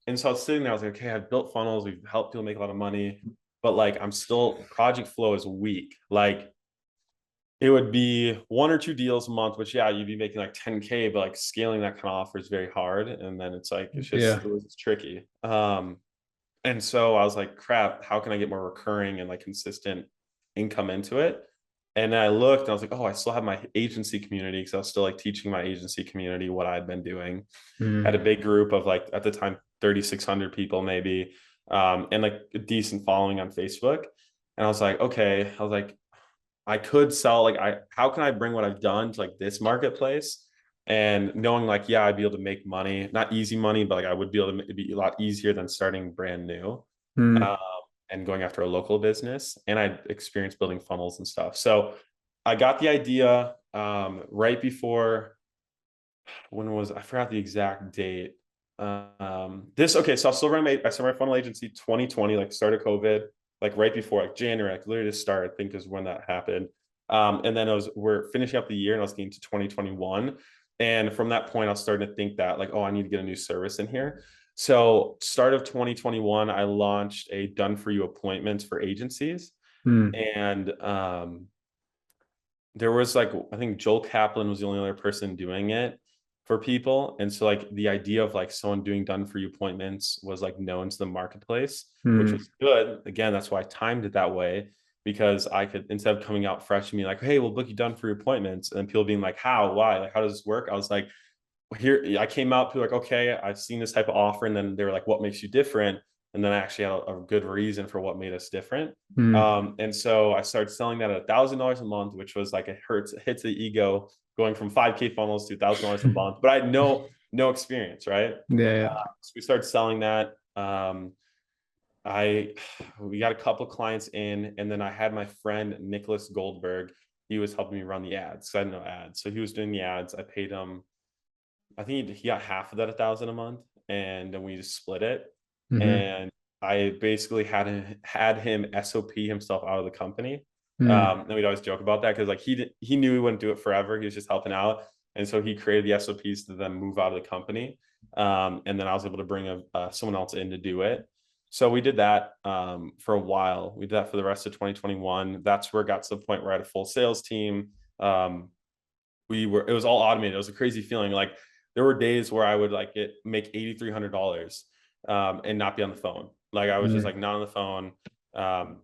And so I was sitting there, I was like, okay, I've built funnels, we've helped people make a lot of money, but like I'm still, project flow is weak. Like it would be one or two deals a month, which yeah, you'd be making like 10K, but like scaling that kind of offer is very hard. And then it's like, Yeah. it's tricky. And so I was like, crap, how can I get more recurring and like consistent income into it? And then I looked and I was like, oh, I still have my agency community, because I was still like teaching my agency community what I'd been doing. Had a Mm. big group of like at the time 3,600 people maybe, and like a decent following on Facebook. And I was like, okay, I was like, I could sell, like, how can I bring what I've done to like this marketplace? And knowing like, yeah, I'd be able to make money, not easy money, but like I would be able to, it'd be a lot easier than starting brand new. Mm. and going after a local business. And I experienced building funnels and stuff. So I got the idea right before, I forgot the exact date. Okay, so I still I started my funnel agency 2020, like start of COVID, like right before, like January, like literally to start, I think is when that happened. And then we're finishing up the year and I was getting to 2021. And from that point, I was starting to think that like, oh, I need to get a new service in here. So start of 2021, I launched a done for you appointments for agencies. Mm. And there was like, I think Joel Kaplan was the only other person doing it for people. And so like the idea of like someone doing done for you appointments was like known to the marketplace, which Mm. was good. Again, that's why I timed it that way, because I could, instead of coming out fresh and being like, hey, we'll book you done for your appointments, and people being like, how, why, like, how does this work? I was like, here, I came out to like, okay, I've seen this type of offer. And then they were like, what makes you different? And then I actually had a good reason for what made us different. Mm. And so I started selling that at $1,000 a month, which was like, it hits the ego going from 5K funnels to $1,000 a month, but I had no experience. Right. Yeah, yeah. So we started selling that. We got a couple clients in, and then I had my friend, Nicholas Goldberg. He was helping me run the ads. So I had no ads. So he was doing the ads. I paid him, I think he got half of that, 1,000 a month, and then we just split it. Mm-hmm. And I basically had him SOP himself out of the company. Mm. And we'd always joke about that because like he knew he wouldn't do it forever. He was just helping out, and so he created the SOPs to then move out of the company. And then I was able to bring someone else in to do it. So we did that for a while. We did that for the rest of 2021. That's where it got to the point where I had a full sales team. It was all automated. It was a crazy feeling. Like there were days where I would like make $8,300 and not be on the phone. Like I was just Mm. like not on the phone,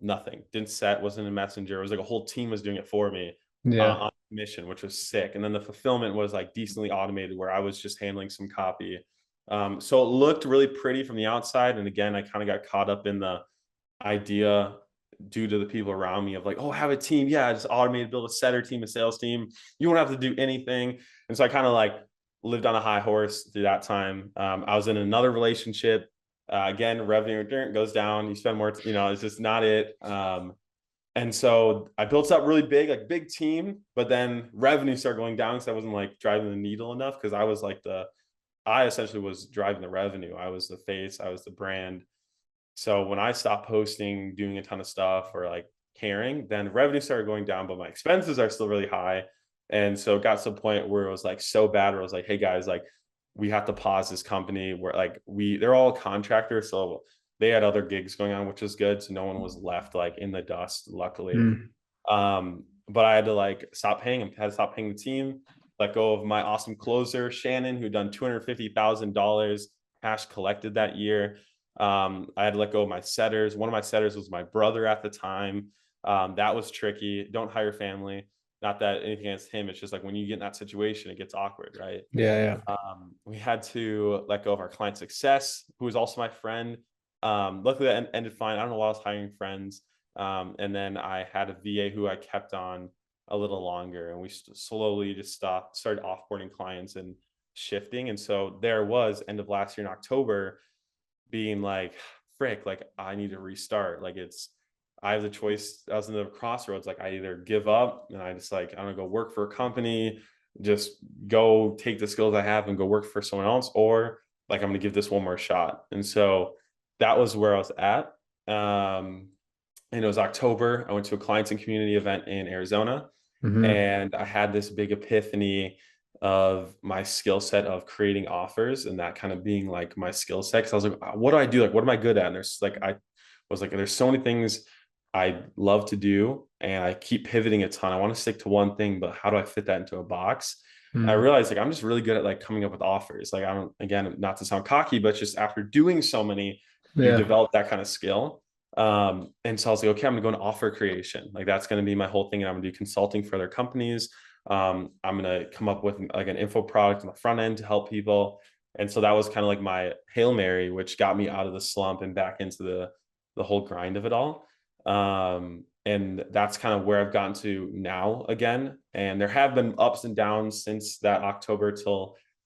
nothing. Wasn't a messenger. It was like a whole team was doing it for me Yeah. on commission, which was sick. And then the fulfillment was like decently automated, where I was just handling some copy. So it looked really pretty from the outside. And again, I kind of got caught up in the idea due to the people around me of like, oh, have a team. Yeah, just automated, build a setter team, a sales team. You won't have to do anything. And so I kind of like lived on a high horse through that time. I was in another relationship. Again, revenue goes down. You spend more, it's just not it. And so I built up really big, like big team, but then revenue started going down because I wasn't like driving the needle enough, because I essentially was driving the revenue. I was the face, I was the brand. So when I stopped posting, doing a ton of stuff, or like caring, then revenue started going down, but my expenses are still really high. And so it got to the point where it was like so bad, where I was like, hey guys, like we have to pause this company. Where like they're all contractors. So they had other gigs going on, which was good. So no one was left like in the dust, luckily. Mm. But I had to like stop paying them, had to stop paying the team, let go of my awesome closer, Shannon, who'd done $250,000 cash collected that year. I had to let go of my setters. One of my setters was my brother at the time. That was tricky. Don't hire family. Not that anything against him. It's just like when you get in that situation, it gets awkward, right? Yeah, yeah. We had to let go of our client success, who was also my friend. Luckily, that ended fine. I don't know why I was hiring friends. And then I had a VA who I kept on a little longer, and we slowly just started offboarding clients and shifting. And so there was end of last year in October, being like, frick, like I need to restart. I have the choice. I was in the crossroads. Like I either give up and I just like, I'm gonna go work for a company, just go take the skills I have and go work for someone else, or like I'm gonna give this one more shot. And so that was where I was at. And it was October. I went to a clients and community event in Arizona, Mm-hmm. and I had this big epiphany of my skill set of creating offers, and that kind of being like my skill set. Cause I was like, what do I do? Like, what am I good at? And there's so many things I love to do, and I keep pivoting a ton. I want to stick to one thing, but how do I fit that into a box? And I Mm. realized like I'm just really good at like coming up with offers. Like I don't, again, not to sound cocky, but just after doing so many, you Yeah. develop that kind of skill. And so I was like, okay, I'm gonna go into offer creation. Like that's gonna be my whole thing. And I'm gonna do consulting for other companies. I'm gonna come up with like an info product on the front end to help people. And so that was kind of like my Hail Mary, which got me out of the slump and back into the whole grind of it all. And that's kind of where I've gotten to now again. And there have been ups and downs since that October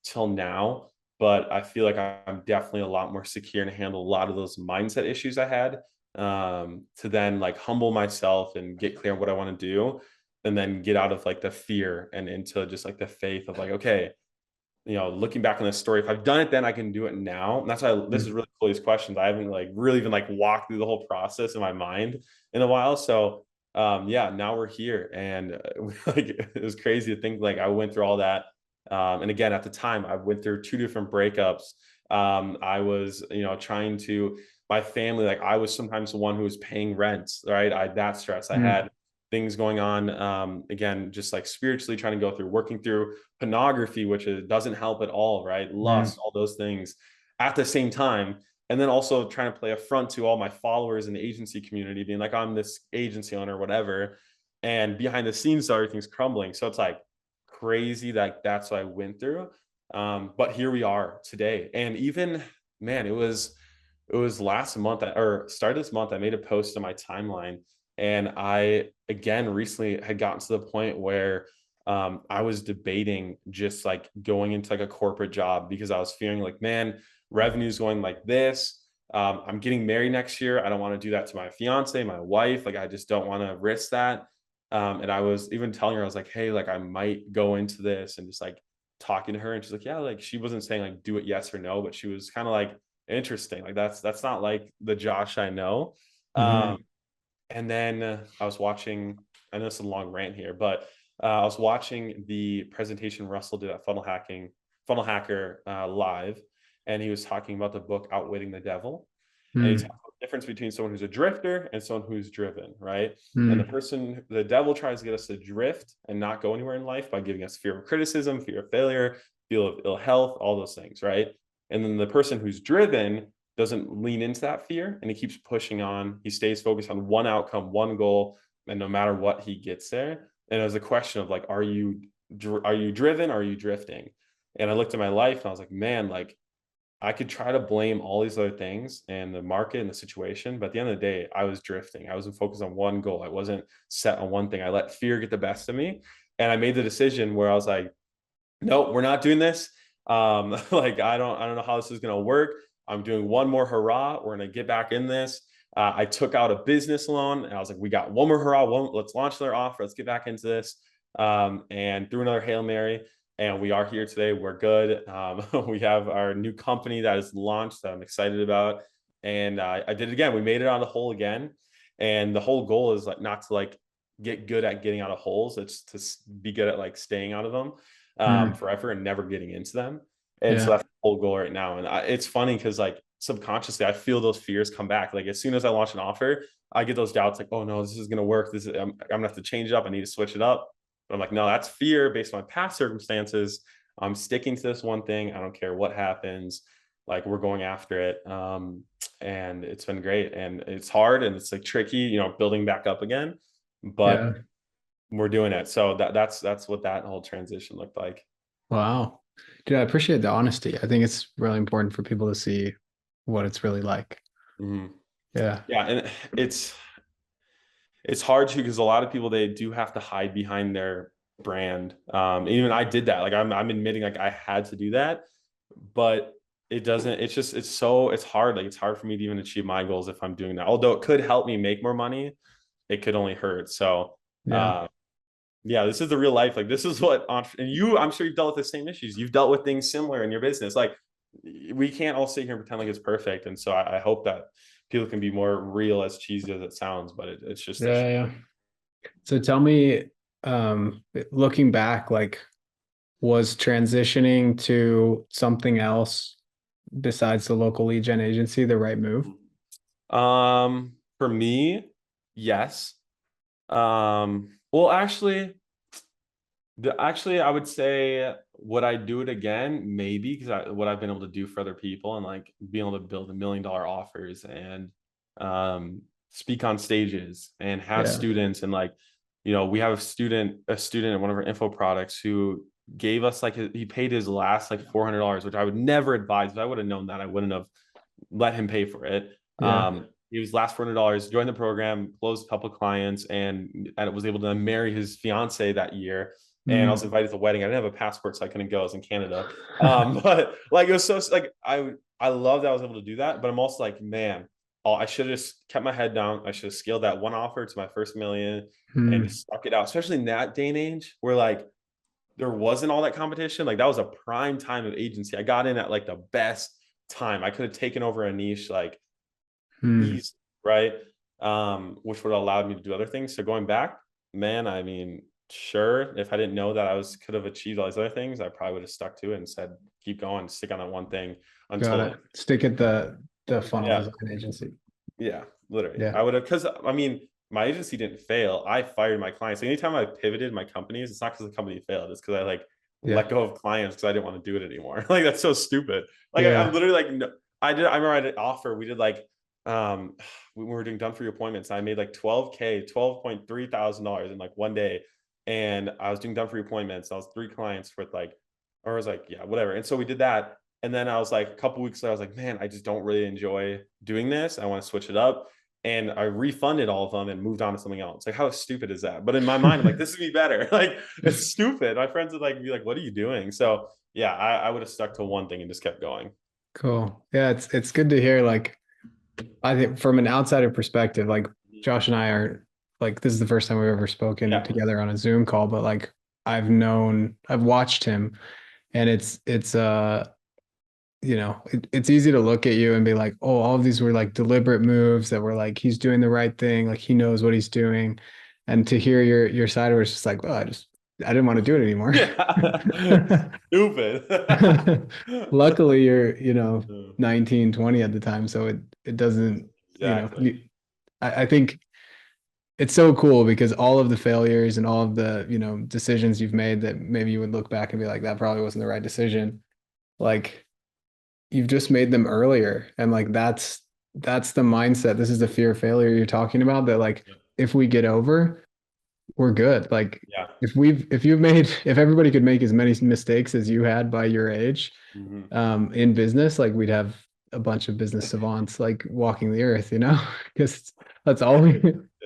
till now, but I feel like I'm definitely a lot more secure and handle a lot of those mindset issues I had. to then like humble myself and get clear on what I want to do, and then get out of like the fear and into just like the faith of like, okay, looking back on this story, if I've done it then, I can do it now. And that's why this is Mm, really cool, these questions. I haven't like really even like walked through the whole process in my mind in a while. So yeah, now we're here. And like it was crazy to think like I went through all that. And again, at the time, I went through 2 different breakups. I was, trying to, my family, like I was sometimes the one who was paying rent, right? I had that stress. I mm, had things going on, again, just like spiritually trying to go through, working through pornography, which doesn't help at all, right? mm, Lust, all those things at the same time. And then also trying to play a front to all my followers in the agency community, being like, I'm this agency owner or whatever. And behind the scenes, everything's crumbling. So it's like crazy that that's what I went through. But here we are today. And even, man, it was last month or start this month, I made a post on my timeline, and I again recently had gotten to the point where I was debating just like going into like a corporate job, because I was feeling like, man, revenue's going like this. I'm getting married next year. I don't want to do that to my fiance, my wife. Like, I just don't want to risk that. And I was even telling her, I was like, hey, like I might go into this, and just like talking to her. And she's like, yeah, like she wasn't saying like do it yes or no, but she was kind of like, interesting. Like that's not like the Josh I know. mm, And then I was watching, I know it's a long rant here, but I was watching the presentation Russell did at Funnel Hacker live, and he was talking about the book Outwitting the Devil, and he talked mm, about the difference between someone who's a drifter and someone who's driven, right? And mm. the devil tries to get us to drift and not go anywhere in life by giving us fear of criticism, fear of failure, feel of ill health, all those things, right? And then the person who's driven doesn't lean into that fear, and he keeps pushing on. He stays focused on one outcome, one goal, and no matter what, he gets there. And it was a question of like, are you driven? Or are you drifting? And I looked at my life and I was like, man, like I could try to blame all these other things and the market and the situation, but at the end of the day, I was drifting. I wasn't focused on one goal. I wasn't set on one thing. I let fear get the best of me, and I made the decision where I was like, no, we're not doing this. Like I don't know how this is gonna work. I'm doing one more hurrah. We're gonna get back in this. I took out a business loan, and I was like, we got one more hurrah. Let's launch another offer. Let's get back into this. And threw another Hail Mary, and we are here today. We're good. We have our new company that is launched that I'm excited about. And I did it again. We made it on the hole again. And the whole goal is like not to like get good at getting out of holes. It's to be good at like staying out of them Mm, forever and never getting into them. And so yeah. that's the whole goal right now. And it's funny because like subconsciously, I feel those fears come back. Like as soon as I launch an offer, I get those doubts like, oh no, this is going to work. I'm going to have to change it up. I need to switch it up. But I'm like, no, that's fear based on past circumstances. I'm sticking to this one thing. I don't care what happens. Like we're going after it. And it's been great, and it's hard and it's like tricky, building back up again, but Yeah. we're doing it. So that's what that whole transition looked like. Wow. Dude, I appreciate the honesty. I think it's really important for people to see what it's really like. Mhm. Yeah. Yeah, and it's hard too because a lot of people, they do have to hide behind their brand. Even I did that. Like I'm admitting like I had to do that, but it doesn't. It's just it's hard. Like it's hard for me to even achieve my goals if I'm doing that. Although it could help me make more money, it could only hurt. So Yeah. uh, yeah, this is the real life. Like this is what and I'm sure you've dealt with the same issues. You've dealt with things similar in your business. Like we can't all sit here and pretend like it's perfect. And so I hope that people can be more real, as cheesy as it sounds, but it's just the Yeah. Yeah. So tell me, looking back, like, was transitioning to something else besides the local lead gen agency the right move? For me, yes. Well, actually, I would say, would I do it again? Maybe, because what I've been able to do for other people, and like being able to build $1 million offers, and speak on stages and have Yeah. students, and like, we have a student in one of our info products who gave us like he paid his last like $400, which I would never advise. If I would have known that, I wouldn't have let him pay for it. Yeah. He was last $400, joined the program, closed a couple clients, and was able to marry his fiance that year. And I was Mm. invited to the wedding. I didn't have a passport, so I couldn't go. I was in Canada. But like it was so like I love that I was able to do that. But I'm also like, man, I should have just kept my head down. I should have scaled that one offer to my first million and Hmm. just stuck it out, especially in that day and age where like there wasn't all that competition. Like that was a prime time of agency. I got in at like the best time. I could have taken over a niche like Hmm. easy, right? Which would have allowed me to do other things. So going back, man, I mean, sure, if I didn't know that could have achieved all these other things, I probably would have stuck to it and said, keep going, stick on that one thing Got until it. it, Stick at the funnel yeah, design agency. yeah, literally. Yeah. I would have, because I mean, my agency didn't fail. I fired my clients. So anytime I pivoted my companies, it's not because the company failed. It's because I like Yeah. let go of clients because I didn't want to do it anymore. Like that's so stupid. Like I'm Yeah. literally like, no, I remember I did an offer. We did like, um, we were doing done for your appointments. I made like 12K, $12,300 in like one day. And I was doing done for your appointments. I was 3 clients with like, or I was like, yeah, whatever. And so we did that. And then I was like, a couple weeks later, I was like, man, I just don't really enjoy doing this. I want to switch it up. And I refunded all of them and moved on to something else. Like, how stupid is that? But in my mind, I'm like, this would be better. Like, it's stupid. My friends would like be like, what are you doing? So yeah, I would have stuck to one thing and just kept going. Cool. Yeah, it's good to hear. Like, I think from an outsider perspective, like Josh and I are like this is the first time we've ever spoken Yeah. together on a Zoom call, but like I've watched him, and it's easy to look at you and be like, oh, all of these were like deliberate moves that were like he's doing the right thing, like he knows what he's doing. And to hear your side where it's just like, well, I didn't want to do it anymore. Yeah. Stupid. Luckily you're, 19, 20 at the time. So it doesn't, Exactly. I think it's so cool because all of the failures and all of the, decisions you've made that maybe you would look back and be like, that probably wasn't the right decision. Like you've just made them earlier. And like that's the mindset. This is the fear of failure you're talking about that like if we get over, we're good. Like Yeah. if everybody could make as many mistakes as you had by your age, Mhm. in business, like we'd have a bunch of business savants like walking the earth, because that's all Yeah, we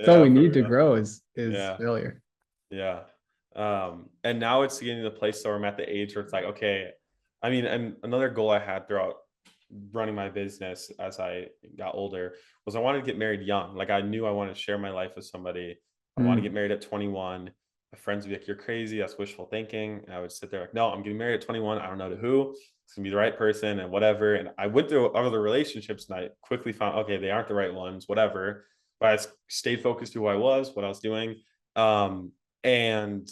for need to real. grow is Yeah. failure. Yeah. And now it's getting to the place where I'm at the age where it's like, okay, I mean, and another goal I had throughout running my business as I got older was I wanted to get married young. Like I knew I wanted to share my life with somebody. I want to get Mm, married at 21. My friends would be like, you're crazy. That's wishful thinking. And I would sit there like, no, I'm getting married at 21. I don't know to who. It's gonna be the right person and whatever. And I went through other relationships and I quickly found, okay, they aren't the right ones, whatever. But I stayed focused to who I was, what I was doing. Um, and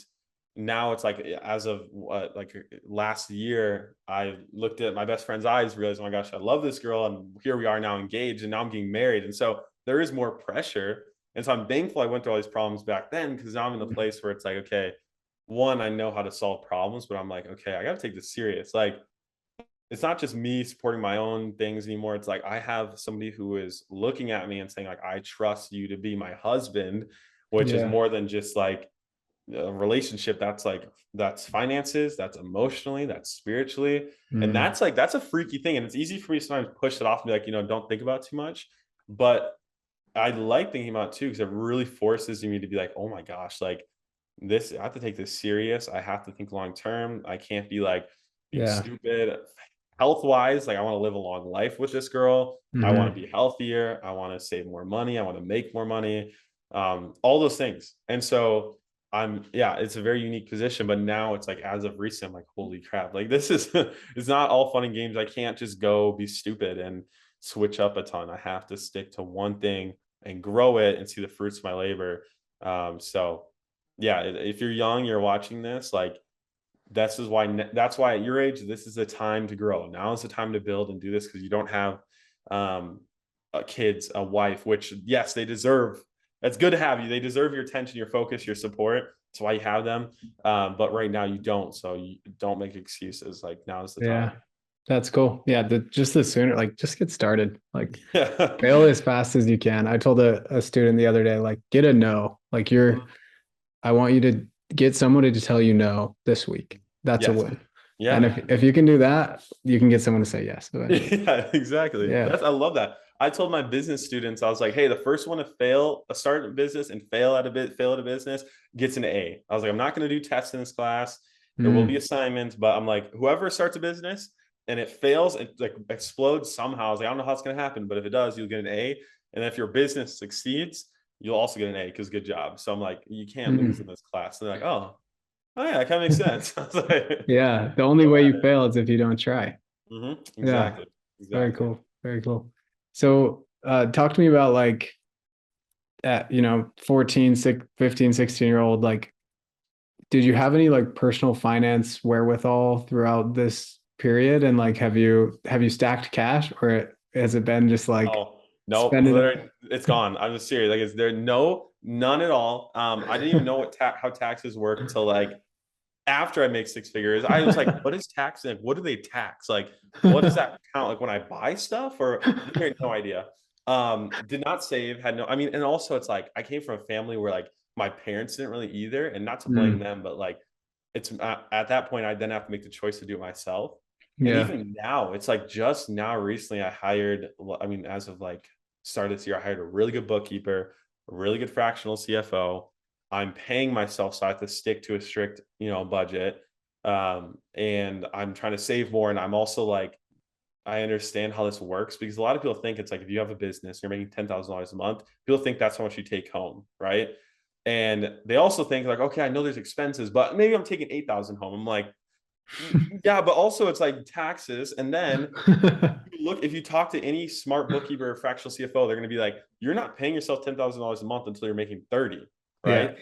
now it's like as of what like last year I looked at my best friend's eyes, realized, oh my gosh, I love this girl, and here we are now engaged and now I'm getting married. And so there is more pressure, and so I'm thankful I went through all these problems back then because now I'm in the mm, place where it's like, okay, one, I know how to solve problems, but I'm like, okay, I got to take this serious. Like it's not just me supporting my own things anymore. It's like I have somebody who is looking at me and saying like, I trust you to be my husband, which is yeah. more than just like a relationship. That's like that's finances, that's emotionally, that's spiritually, and Mm, that's a freaky thing. And it's easy for me to sometimes push it off and be like, don't think about too much. But I like thinking about it too because it really forces me to be like, oh my gosh, like this, I have to take this serious. I have to think long term. I can't be like being yeah. stupid. Health wise, like I want to live a long life with this girl. I want to Hmm. be healthier. I want to save more money. I want to make more money. All those things. And so yeah, it's a very unique position. But now it's like as of recent, I'm like, holy crap, like this is it's not all fun and games. I can't just go be stupid and switch up a ton. I have to stick to one thing and grow it and see the fruits of my labor. So yeah, if you're young, you're watching this, like that's why at your age, this is the time to grow. Now is the time to build and do this because you don't have um kids, a wife, which yes, they deserve. That's good to have you. They deserve your attention, your focus, your support. That's why you have them. But right now you don't. So you don't make excuses. Like now is the time. Yeah. That's cool. Yeah, just the sooner, like just get started. Like Yeah. fail as fast as you can. I told a student the other day, like get a no. Like I want you to get somebody to tell you no this week. That's a Yes. win. And Yeah. if you can do that, you can get someone to say yes eventually. Yeah, exactly. Yeah. That's I love that. I told my business students, I was like, hey, the first one to fail, start a business and fail at a business gets an A. I was like, I'm not going to do tests in this class. There will be Mm, assignments, but I'm like, whoever starts a business and it fails, it like explodes somehow. I was like, I don't know how it's going to happen, but if it does, you'll get an A. And if your business succeeds, you'll also get an A because good job. So I'm like, you can't lose in Mm. this class. And they're like, oh yeah, that kind of makes sense. I was like, Yeah, the only go way at you it. fail is if you don't try. Yeah, Exactly. very Exactly. cool. Very cool. So, talk to me about like at, 14, 15, 16-year-old, like, did you have any like personal finance wherewithal throughout this period? And like, have you stacked cash, or has it been just like Oh, nope, spend it? literally, it's gone. I'm just serious. Like, is there none at all? I didn't even know how taxes work until like after I make six figures. I was like, what is tax? Like, what do they tax? Like, what does that count? Like when I buy stuff, or literally no idea. Did not save, had no, I mean, and also it's like I came from a family where like my parents didn't really either, and not to blame Mm, them, but like it's at that point I then have to make the choice to do it myself. And yeah. even now, it's like just now recently I hired, I mean, as of like start of this year, I hired a really good bookkeeper, a really good fractional CFO. I'm paying myself, so I have to stick to a strict, budget. And I'm trying to save more. And I'm also like, I understand how this works because a lot of people think it's like if you have a business, you're making $10,000 a month, people think that's how much you take home, right? And they also think like, okay, I know there's expenses, but maybe I'm taking 8,000 home. I'm like, yeah, but also it's like taxes. And then look, if you talk to any smart bookkeeper or fractional CFO, they're going to be like, you're not paying yourself $10,000 a month until you're making 30, Yeah. right?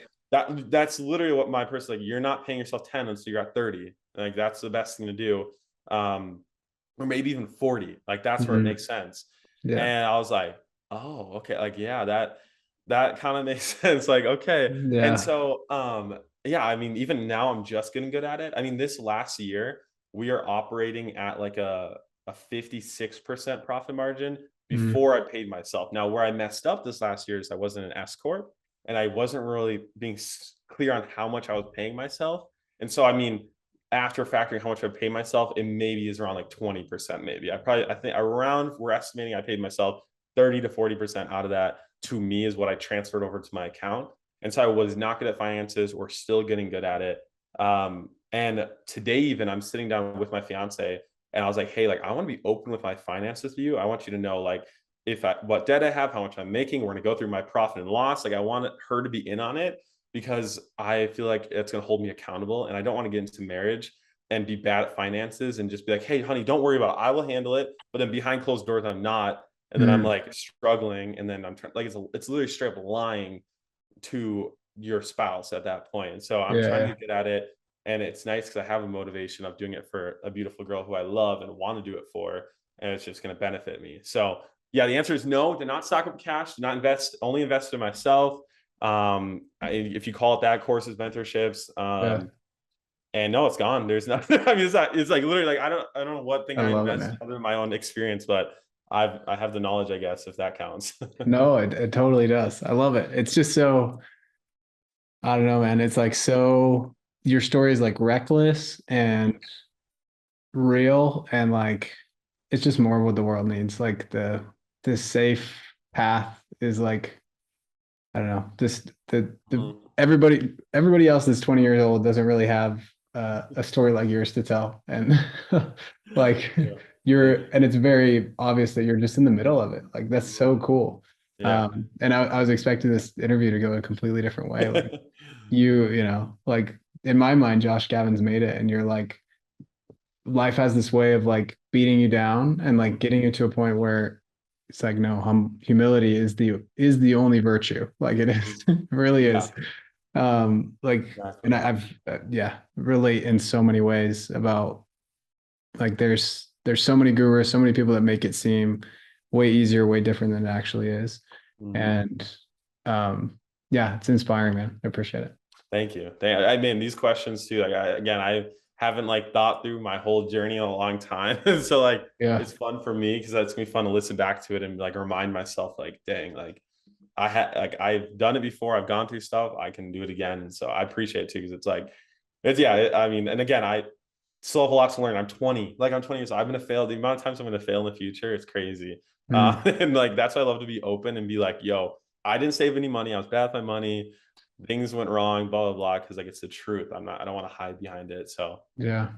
That's literally what my person, like, you're not paying yourself 10 until you're at 30. Like that's the best thing to do. Or maybe even 40. Like that's where it Mm, makes sense. yeah. And I was like, oh, okay. Like, yeah, that kind of makes sense. Like, okay. And Yeah. so yeah, I mean, even now I'm just getting good at it. I mean, this last year, we are operating at like a 56% profit margin Mm, before I paid myself. Now, where I messed up this last year is I wasn't an S corp, and I wasn't really being clear on how much I was paying myself. And so, I mean, after factoring how much I pay myself, it maybe is around like 20%. Maybe I think around, we're estimating I paid myself 30 to 40% out of that to me is what I transferred over to my account. And so I was not good at finances or still getting good at it. And today, even I'm sitting down with my fiance and I was like, hey, like, I want to be open with my finances with you. I want you to know, like, what debt I have, how much I'm making. We're going to go through my profit and loss. Like, I want her to be in on it because I feel like it's going to hold me accountable. And I don't want to get into marriage and be bad at finances and just be like, hey, honey, don't worry about it. I will handle it. But then behind closed doors, I'm not. And then I'm mm, like struggling. And then I'm like, it's literally straight up lying to your spouse at that point. And so I'm yeah. trying to Yeah. get good at it. And it's nice because I have a motivation of doing it for a beautiful girl who I love and want to do it for. And it's just going to benefit me. So yeah, the answer is no, do not stock up cash, do not invest, only invest in myself. If you call it that, courses, mentorships. Yeah. And no, it's gone. There's nothing. I mean, it's like literally like I don't know what thing I I love it, invest man. other than my own experience, but I have the knowledge, I guess, if that counts. No, it totally does. I love it. It's just so, I don't know, man. It's like so, your story is like reckless and real, and like it's just more what the world needs. Like the safe path is like, I don't know, this the Mhm. everybody else that's 20 years old doesn't really have a story like yours to tell. And like Yeah. and it's very obvious that you're just in the middle of it. Like that's Mhm. so cool. Yeah. And I was expecting this interview to go a completely different way. Like like in my mind, Josh Gavin's made it, and you're like, life has this way of like beating you down and like getting you to a point where it's like, no, humility is the only virtue. Like it is, it really Yeah, is. Like, and exactly. I've yeah, relate in so many ways about like there's so many gurus, so many people that make it seem way easier, way different than it actually is. Mhm. And um, yeah, it's inspiring, man. I appreciate it. Thank you. I mean, these questions too, like again, I haven't like thought through my whole journey in a long time. So like Yeah. it's fun for me because it's gonna be fun to listen back to it and like remind myself, like, dang, like I've done it before, I've gone through stuff, I can do it again. And so I appreciate it too, because it's like I mean, and again, I still have a lot to learn. I'm 20, like I'm 20 years old. I'm gonna fail. The amount of times I'm gonna fail in the future, it's crazy. Mm, And like that's why I love to be open and be like, yo, I didn't save any money. I was bad with my money. Things went wrong, blah, blah, blah. Cause like it's the truth. I don't want to hide behind it. So yeah.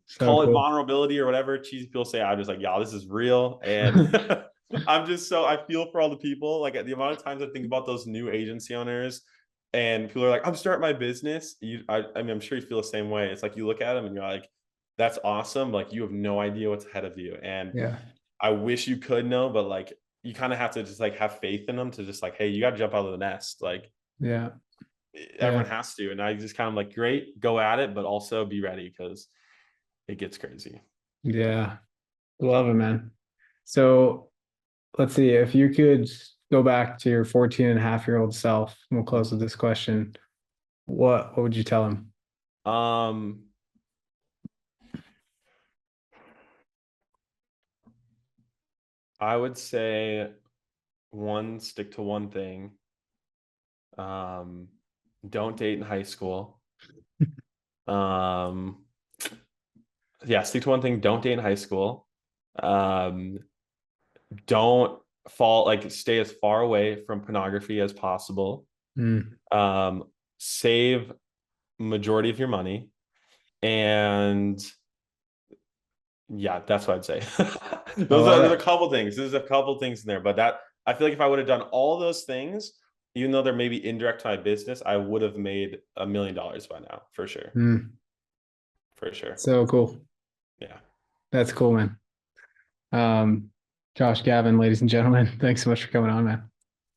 So call it cool. vulnerability or whatever cheesy people say. I'm just like, y'all, this is real. And I'm just so I feel for all the people. Like the amount of times I think about those new agency owners, and people are like, "I'm starting my business." I mean, I'm sure you feel the same way. It's like you look at them and you're like, "That's awesome!" Like you have no idea what's ahead of you, and Yeah. I wish you could know, but like you kind of have to just like have faith in them to just like, hey, you got to jump out of the nest. Like Yeah. everyone Yeah. has to, and I just kind of like, great, go at it, but also be ready because it gets crazy. Yeah. Love it, man. So let's see, if you could go back to your 14 and a half year old self, we'll close with this question. What would you tell him? Um, I would say one, stick to one thing. Um, don't date in high school. Um, yeah, stick to one thing. Don't date in high school. Um, don't stay as far away from pornography as possible. Mm. Um, save majority of your money, and yeah, that's what I'd say. I love There's a it. couple things. There's a couple things in there, but that I feel like if I would have done all those things, even though they're maybe indirect to my business, I would have made $1 million by now, for sure. Mm. For sure. So cool. Yeah. That's cool, man. Um, Josh Gavin, ladies and gentlemen, thanks so much for coming on, man.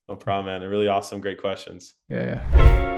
No problem, man. Really awesome. Great questions. Yeah, yeah.